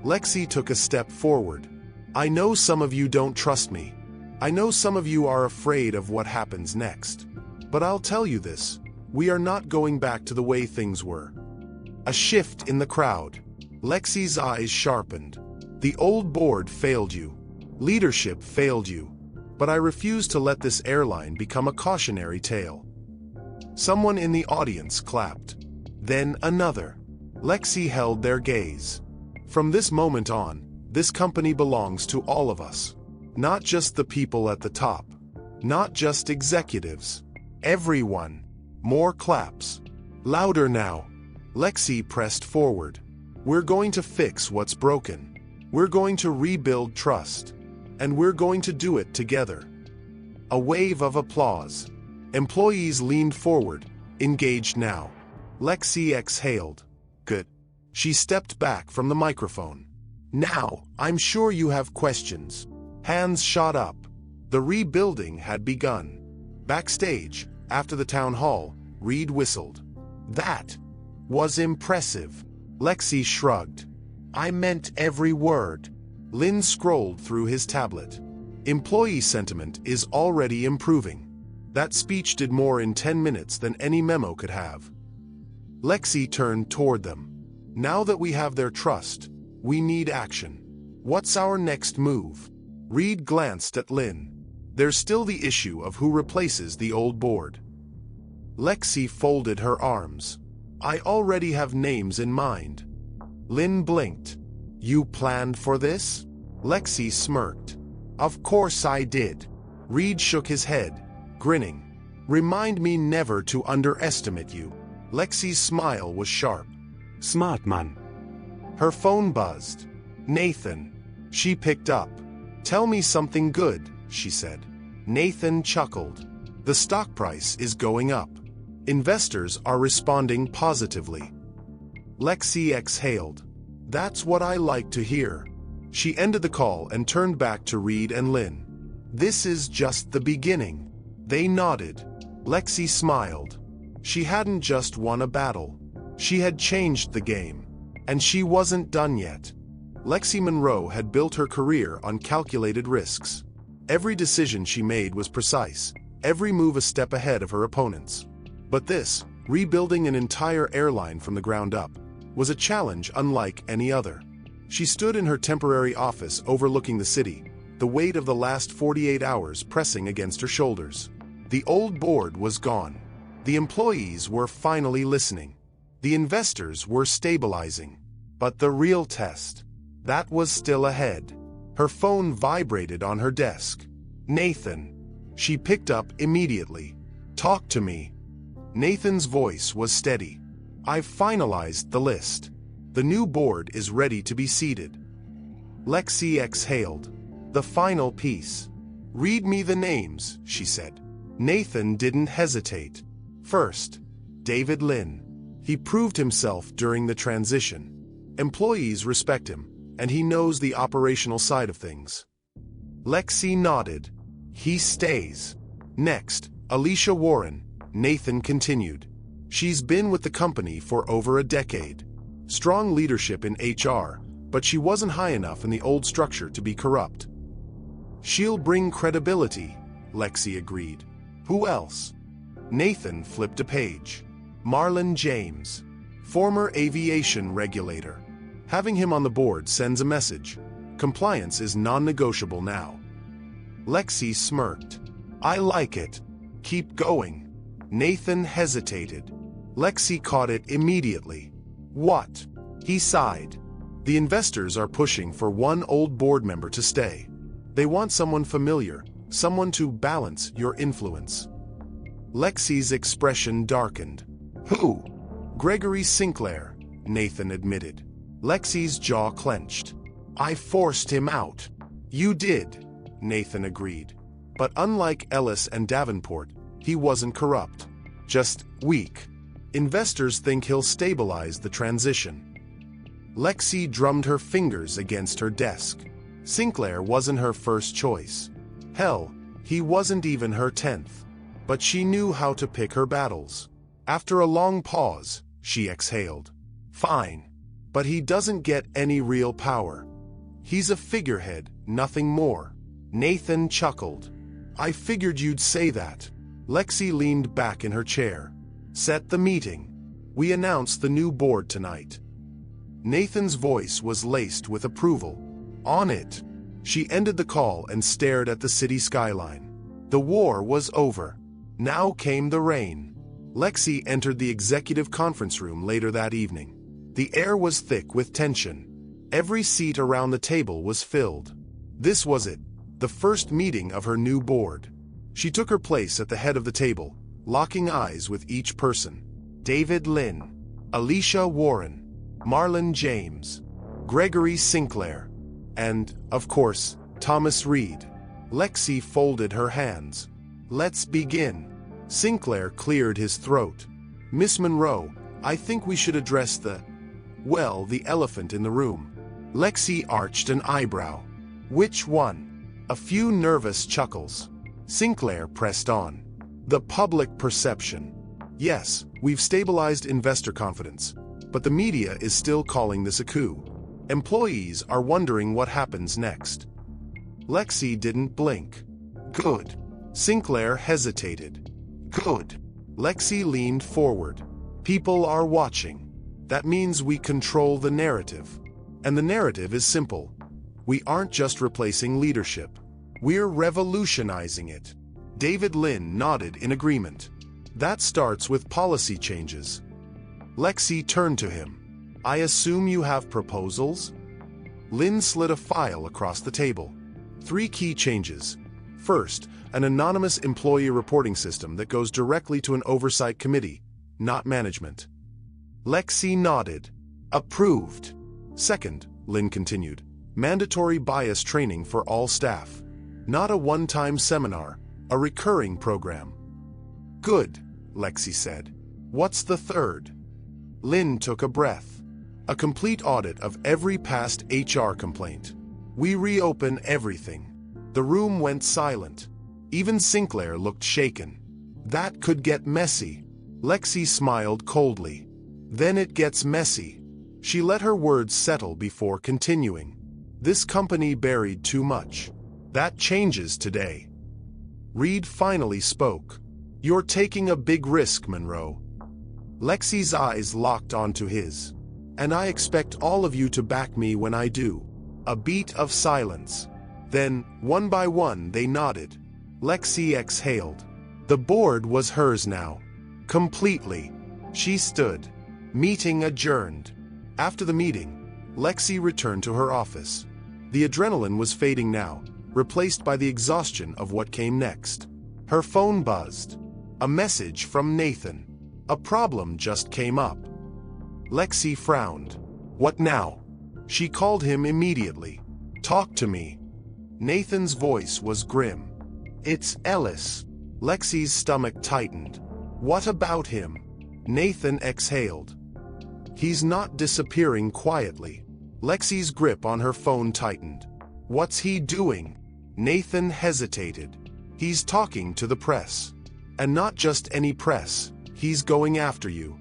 Lexi took a step forward. I know some of you don't trust me. I know some of you are afraid of what happens next. But I'll tell you this, we are not going back to the way things were. A shift in the crowd. Lexi's eyes sharpened. The old board failed you. Leadership failed you. But I refuse to let this airline become a cautionary tale. Someone in the audience clapped. Then another. Lexi held their gaze. From this moment on, this company belongs to all of us. Not just the people at the top. Not just executives. Everyone. More claps. Louder now. Lexi pressed forward. We're going to fix what's broken. We're going to rebuild trust. And we're going to do it together. A wave of applause. Employees leaned forward, engaged now. Lexi exhaled. Good. She stepped back from the microphone. Now, I'm sure you have questions. Hands shot up. The rebuilding had begun. Backstage, after the town hall, Reed whistled. That was impressive. Lexi shrugged. I meant every word. Lynn scrolled through his tablet. Employee sentiment is already improving. That speech did more in 10 minutes than any memo could have. Lexi turned toward them. Now that we have their trust, we need action. What's our next move? Reed glanced at Lynn. There's still the issue of who replaces the old board. Lexi folded her arms. I already have names in mind. Lynn blinked. You planned for this? Lexi smirked. Of course I did. Reed shook his head, grinning. Remind me never to underestimate you. Lexi's smile was sharp. Smart man. Her phone buzzed. Nathan. She picked up. Tell me something good, she said. Nathan chuckled. The stock price is going up. Investors are responding positively. Lexi exhaled. That's what I like to hear. She ended the call and turned back to Reed and Lynn. This is just the beginning. They nodded. Lexi smiled. She hadn't just won a battle. She had changed the game. And she wasn't done yet. Lexi Monroe had built her career on calculated risks. Every decision she made was precise, every move a step ahead of her opponents. But this, rebuilding an entire airline from the ground up, was a challenge unlike any other. She stood in her temporary office overlooking the city, the weight of the last 48 hours pressing against her shoulders. The old board was gone. The employees were finally listening. The investors were stabilizing. But the real test, that was still ahead. Her phone vibrated on her desk. Nathan. She picked up immediately. Talk to me. Nathan's voice was steady. I've finalized the list. The new board is ready to be seated. Lexi exhaled. The final piece. Read me the names, she said. Nathan didn't hesitate. First, David Lynn. He proved himself during the transition. Employees respect him, and he knows the operational side of things. Lexi nodded. He stays. Next, Alicia Warren. Nathan continued. She's been with the company for over a decade. Strong leadership in HR, but she wasn't high enough in the old structure to be corrupt. She'll bring credibility, Lexi agreed. Who else? Nathan flipped a page. Marlon James, former aviation regulator. Having him on the board sends a message. Compliance is non-negotiable now. Lexi smirked. I like it. Keep going. Nathan hesitated. Lexi caught it immediately. What? He sighed. The investors are pushing for one old board member to stay. They want someone familiar, someone to balance your influence. Lexi's expression darkened. Who? Gregory Sinclair, Nathan admitted. Lexi's jaw clenched. I forced him out. You did, Nathan agreed. But unlike Ellis and Davenport, he wasn't corrupt. Just weak. Investors think he'll stabilize the transition. Lexi drummed her fingers against her desk. Sinclair wasn't her first choice. Hell, he wasn't even her 10th. But she knew how to pick her battles. After a long pause, she exhaled. Fine. But he doesn't get any real power. He's a figurehead, nothing more. Nathan chuckled. I figured you'd say that. Lexi leaned back in her chair. Set the meeting. We announce the new board tonight. Nathan's voice was laced with approval. On it. She ended the call and stared at the city skyline. The war was over. Now came the rain. Lexi entered the executive conference room later that evening. The air was thick with tension. Every seat around the table was filled. This was it, the first meeting of her new board. She took her place at the head of the table, locking eyes with each person. David Lynn, Alicia Warren, Marlon James, Gregory Sinclair, and, of course, Thomas Reed. Lexi folded her hands. "Let's begin." Sinclair cleared his throat. "Miss Monroe, I think we should address the elephant in the room." Lexi arched an eyebrow. "Which one?" A few nervous chuckles. Sinclair pressed on. "The public perception. Yes, we've stabilized investor confidence, but the media is still calling this a coup. Employees are wondering what happens next." Lexi didn't blink. "Good." Sinclair hesitated. "Good." Lexi leaned forward. "People are watching. That means we control the narrative. And the narrative is simple. We aren't just replacing leadership. We're revolutionizing it." David Lynn nodded in agreement. "That starts with policy changes." Lexi turned to him. "I assume you have proposals?" Lynn slid a file across the table. 3 key changes. First, an anonymous employee reporting system that goes directly to an oversight committee, not management. Lexi nodded. "Approved." Second, Lynn continued, mandatory bias training for all staff. Not a one-time seminar, a recurring program. "Good," Lexi said. "What's the third?" Lynn took a breath. "A complete audit of every past HR complaint. We reopen everything." The room went silent. Even Sinclair looked shaken. "That could get messy." Lexi smiled coldly. "Then it gets messy." She let her words settle before continuing. "This company buried too much. That changes today." Reed finally spoke. "You're taking a big risk, Monroe." Lexi's eyes locked onto his. "And I expect all of you to back me when I do." A beat of silence. Then, one by one, they nodded. Lexi exhaled. The board was hers now. Completely. She stood. Meeting adjourned. After the meeting, Lexi returned to her office. The adrenaline was fading now, replaced by the exhaustion of what came next. Her phone buzzed. A message from Nathan. A problem just came up. Lexi frowned. "What now?" She called him immediately. "Talk to me." Nathan's voice was grim. "It's Ellis." Lexi's stomach tightened. "What about him?" Nathan exhaled. "He's not disappearing quietly." Lexi's grip on her phone tightened. "What's he doing?" Nathan hesitated. "He's talking to the press. And not just any press, he's going after you."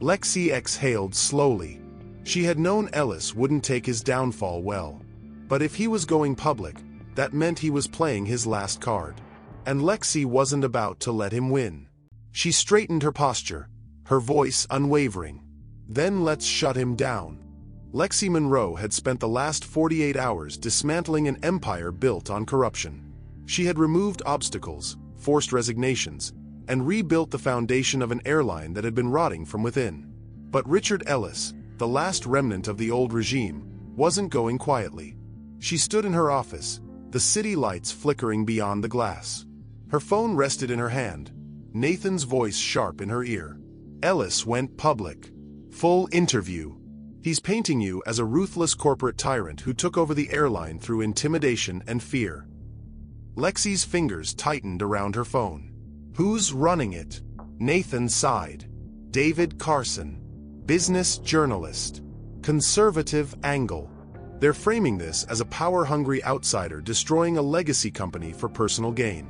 Lexi exhaled slowly. She had known Ellis wouldn't take his downfall well. But if he was going public, that meant he was playing his last card. And Lexi wasn't about to let him win. She straightened her posture, her voice unwavering. "Then let's shut him down." Lexi Monroe had spent the last 48 hours dismantling an empire built on corruption. She had removed obstacles, forced resignations, and rebuilt the foundation of an airline that had been rotting from within. But Richard Ellis, the last remnant of the old regime, wasn't going quietly. She stood in her office, the city lights flickering beyond the glass. Her phone rested in her hand, Nathan's voice sharp in her ear. "Ellis went public. Full interview. He's painting you as a ruthless corporate tyrant who took over the airline through intimidation and fear." Lexi's fingers tightened around her phone. "Who's running it?" Nathan sighed. "David Carson. Business journalist. Conservative angle. They're framing this as a power-hungry outsider destroying a legacy company for personal gain."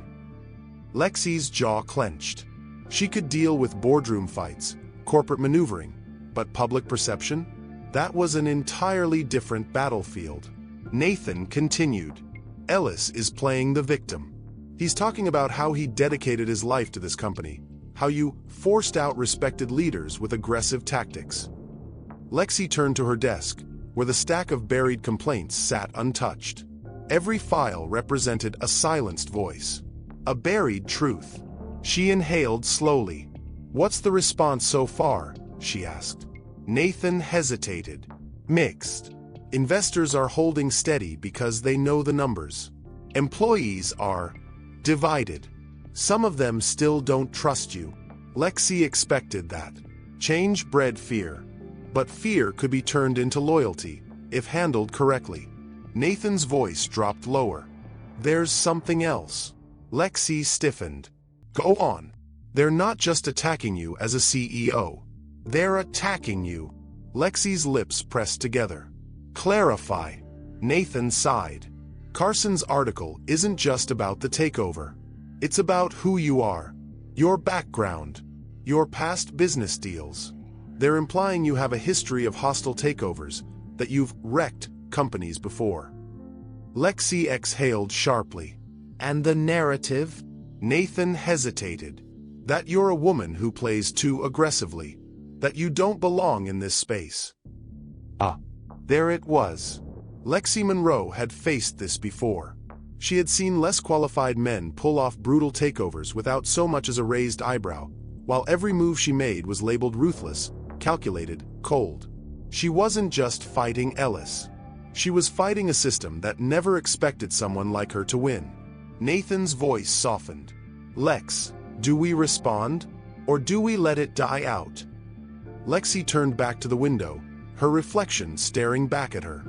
Lexi's jaw clenched. She could deal with boardroom fights, corporate maneuvering, but public perception? That was an entirely different battlefield. Nathan continued. "Ellis is playing the victim. He's talking about how he dedicated his life to this company, how you forced out respected leaders with aggressive tactics." Lexi turned to her desk, where the stack of buried complaints sat untouched. Every file represented a silenced voice. A buried truth. She inhaled slowly. "What's the response so far?" she asked. Nathan hesitated. "Mixed. Investors are holding steady because they know the numbers. Employees are divided. Some of them still don't trust you." Lexi expected that. Change bred fear. But fear could be turned into loyalty, if handled correctly. Nathan's voice dropped lower. "There's something else." Lexi stiffened. "Go on." "They're not just attacking you as a CEO. They're attacking you." Lexi's lips pressed together. "Clarify." Nathan sighed. "Carson's article isn't just about the takeover. It's about who you are, your background, your past business deals. They're implying you have a history of hostile takeovers, that you've wrecked companies before." Lexi exhaled sharply. "And the narrative?" Nathan hesitated. "That you're a woman who plays too aggressively. That you don't belong in this space." Ah, there it was. Lexi Monroe had faced this before. She had seen less qualified men pull off brutal takeovers without so much as a raised eyebrow, while every move she made was labeled ruthless, calculated, cold. She wasn't just fighting Ellis. She was fighting a system that never expected someone like her to win. Nathan's voice softened. "Lex, do we respond? Or do we let it die out?" Lexi turned back to the window, her reflection staring back at her.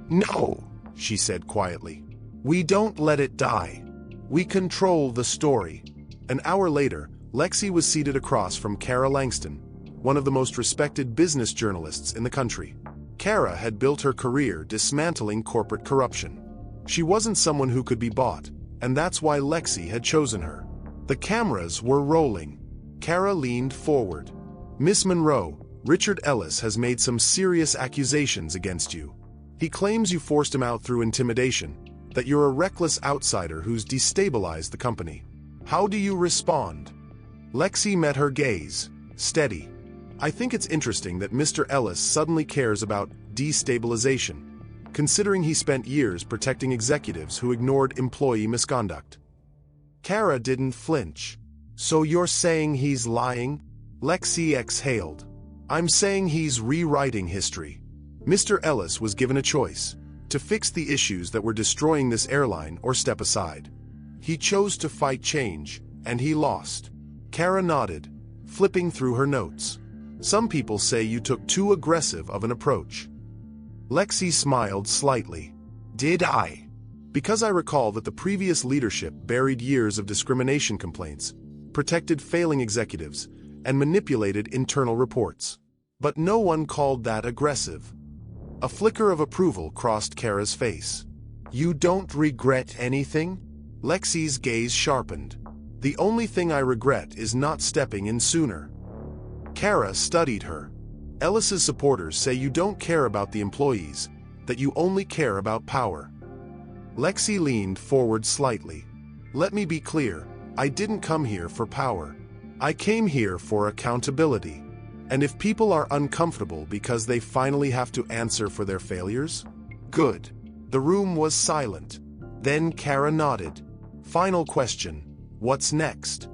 "No," she said quietly. "We don't let it die. We control the story." An hour later, Lexi was seated across from Kara Langston, one of the most respected business journalists in the country. Kara had built her career dismantling corporate corruption. She wasn't someone who could be bought, and that's why Lexi had chosen her. The cameras were rolling. Kara leaned forward. "Miss Monroe, Richard Ellis has made some serious accusations against you. He claims you forced him out through intimidation, that you're a reckless outsider who's destabilized the company. How do you respond?" Lexi met her gaze, steady. "I think it's interesting that Mr. Ellis suddenly cares about destabilization, considering he spent years protecting executives who ignored employee misconduct." Kara didn't flinch. "So you're saying he's lying?" Lexi exhaled. "I'm saying he's rewriting history. Mr. Ellis was given a choice, to fix the issues that were destroying this airline or step aside. He chose to fight change, and he lost." Kara nodded, flipping through her notes. "Some people say you took too aggressive of an approach." Lexi smiled slightly. "Did I?" "Because I recall that the previous leadership buried years of discrimination complaints, protected failing executives, and manipulated internal reports. But no one called that aggressive." A flicker of approval crossed Kara's face. "You don't regret anything?" Lexi's gaze sharpened. "The only thing I regret is not stepping in sooner." Kara studied her. "Ellis's supporters say you don't care about the employees, that you only care about power." Lexi leaned forward slightly. "Let me be clear, I didn't come here for power. I came here for accountability. And if people are uncomfortable because they finally have to answer for their failures, good." The room was silent. Then Kara nodded. "Final question. What's next?"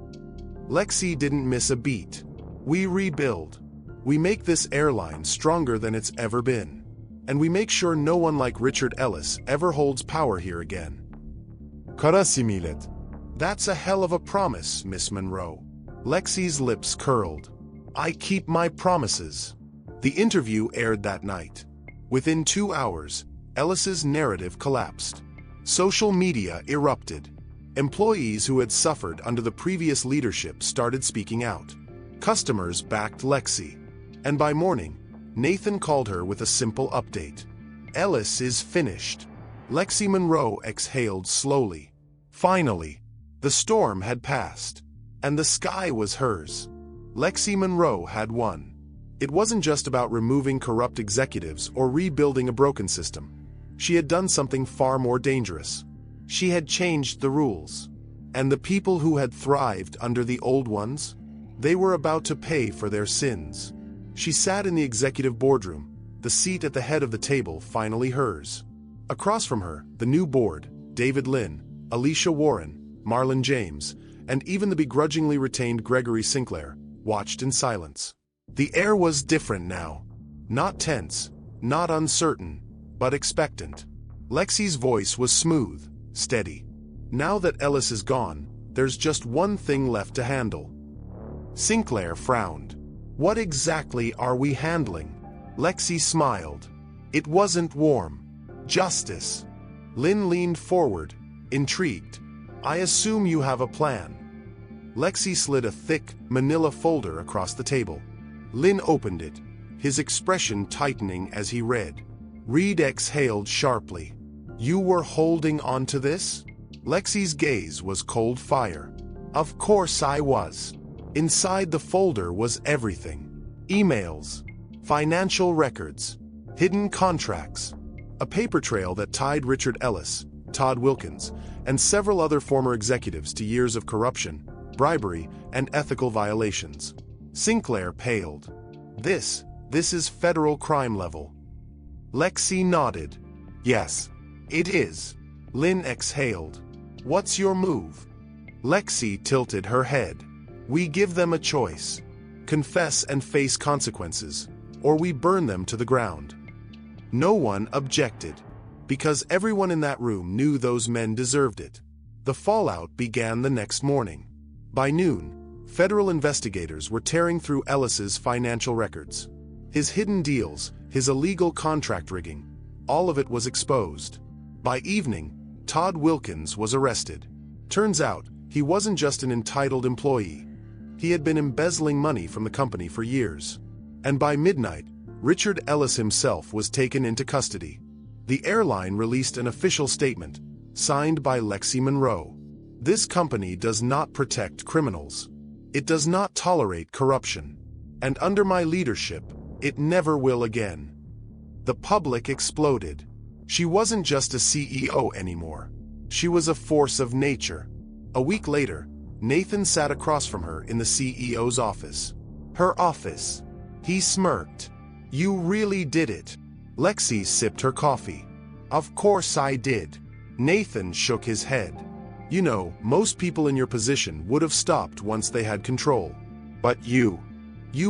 Lexi didn't miss a beat. "We rebuild. We make this airline stronger than it's ever been. And we make sure no one like Richard Ellis ever holds power here again." "Humiliate." "That's a hell of a promise, Miss Monroe." Lexi's lips curled. "I keep my promises." The interview aired that night. Within 2 hours, Ellis's narrative collapsed. Social media erupted. Employees who had suffered under the previous leadership started speaking out. Customers backed Lexi. And by morning, Nathan called her with a simple update. "Ellis is finished." Lexi Monroe exhaled slowly. Finally, the storm had passed, and the sky was hers. Lexi Monroe had won. It wasn't just about removing corrupt executives or rebuilding a broken system. She had done something far more dangerous. She had changed the rules. And the people who had thrived under the old ones, they were about to pay for their sins. She sat in the executive boardroom, the seat at the head of the table finally hers. Across from her, the new board, David Lynn, Alicia Warren, Marlon James, and even the begrudgingly retained Gregory Sinclair, watched in silence. The air was different now. Not tense, not uncertain, but expectant. Lexi's voice was smooth, steady. Now that Ellis is gone, there's just one thing left to handle. Sinclair frowned. What exactly are we handling? Lexi smiled. It wasn't warm. Justice. Lynn leaned forward, intrigued. I assume you have a plan. Lexi slid a thick, manila folder across the table. Lynn opened it, his expression tightening as he read. Reed exhaled sharply. You were holding on to this? Lexi's gaze was cold fire. Of course I was. Inside the folder was everything. Emails, financial records, hidden contracts, a paper trail that tied Richard Ellis, Todd Wilkins, and several other former executives to years of corruption, bribery, and ethical violations. Sinclair paled. This is federal crime level. Lexi nodded. Yes, it is. Lynn exhaled. What's your move? Lexi tilted her head. We give them a choice. Confess and face consequences, or we burn them to the ground. No one objected, because everyone in that room knew those men deserved it. The fallout began the next morning. By noon, federal investigators were tearing through Ellis's financial records. His hidden deals, his illegal contract rigging, all of it was exposed. By evening, Todd Wilkins was arrested. Turns out, he wasn't just an entitled employee. He had been embezzling money from the company for years. And by midnight, Richard Ellis himself was taken into custody. The airline released an official statement, signed by Lexi Monroe. This company does not protect criminals. It does not tolerate corruption. And under my leadership, it never will again. The public exploded. She wasn't just a CEO anymore. She was a force of nature. A week later, Nathan sat across from her in the CEO's office. Her office. He smirked. You really did it. Lexi sipped her coffee. Of course I did. Nathan shook his head. You know, most people in your position would have stopped once they had control. But you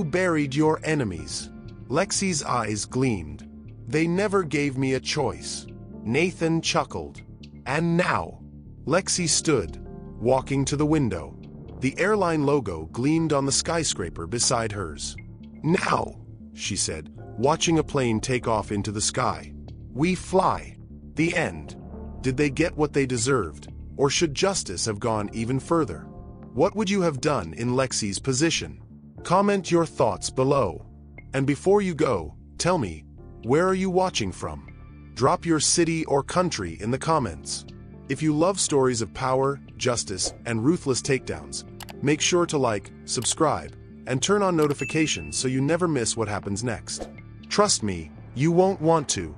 buried your enemies. Lexi's eyes gleamed. They never gave me a choice. Nathan chuckled. And now? Lexi stood, walking to the window. The airline logo gleamed on the skyscraper beside hers. Now, she said, watching a plane take off into the sky. We fly. The end. Did they get what they deserved, or should justice have gone even further? What would you have done in Lexi's position? Comment your thoughts below. And before you go, tell me, where are you watching from? Drop your city or country in the comments. If you love stories of power, justice, and ruthless takedowns, make sure to like, subscribe, and turn on notifications so you never miss what happens next. Trust me, you won't want to.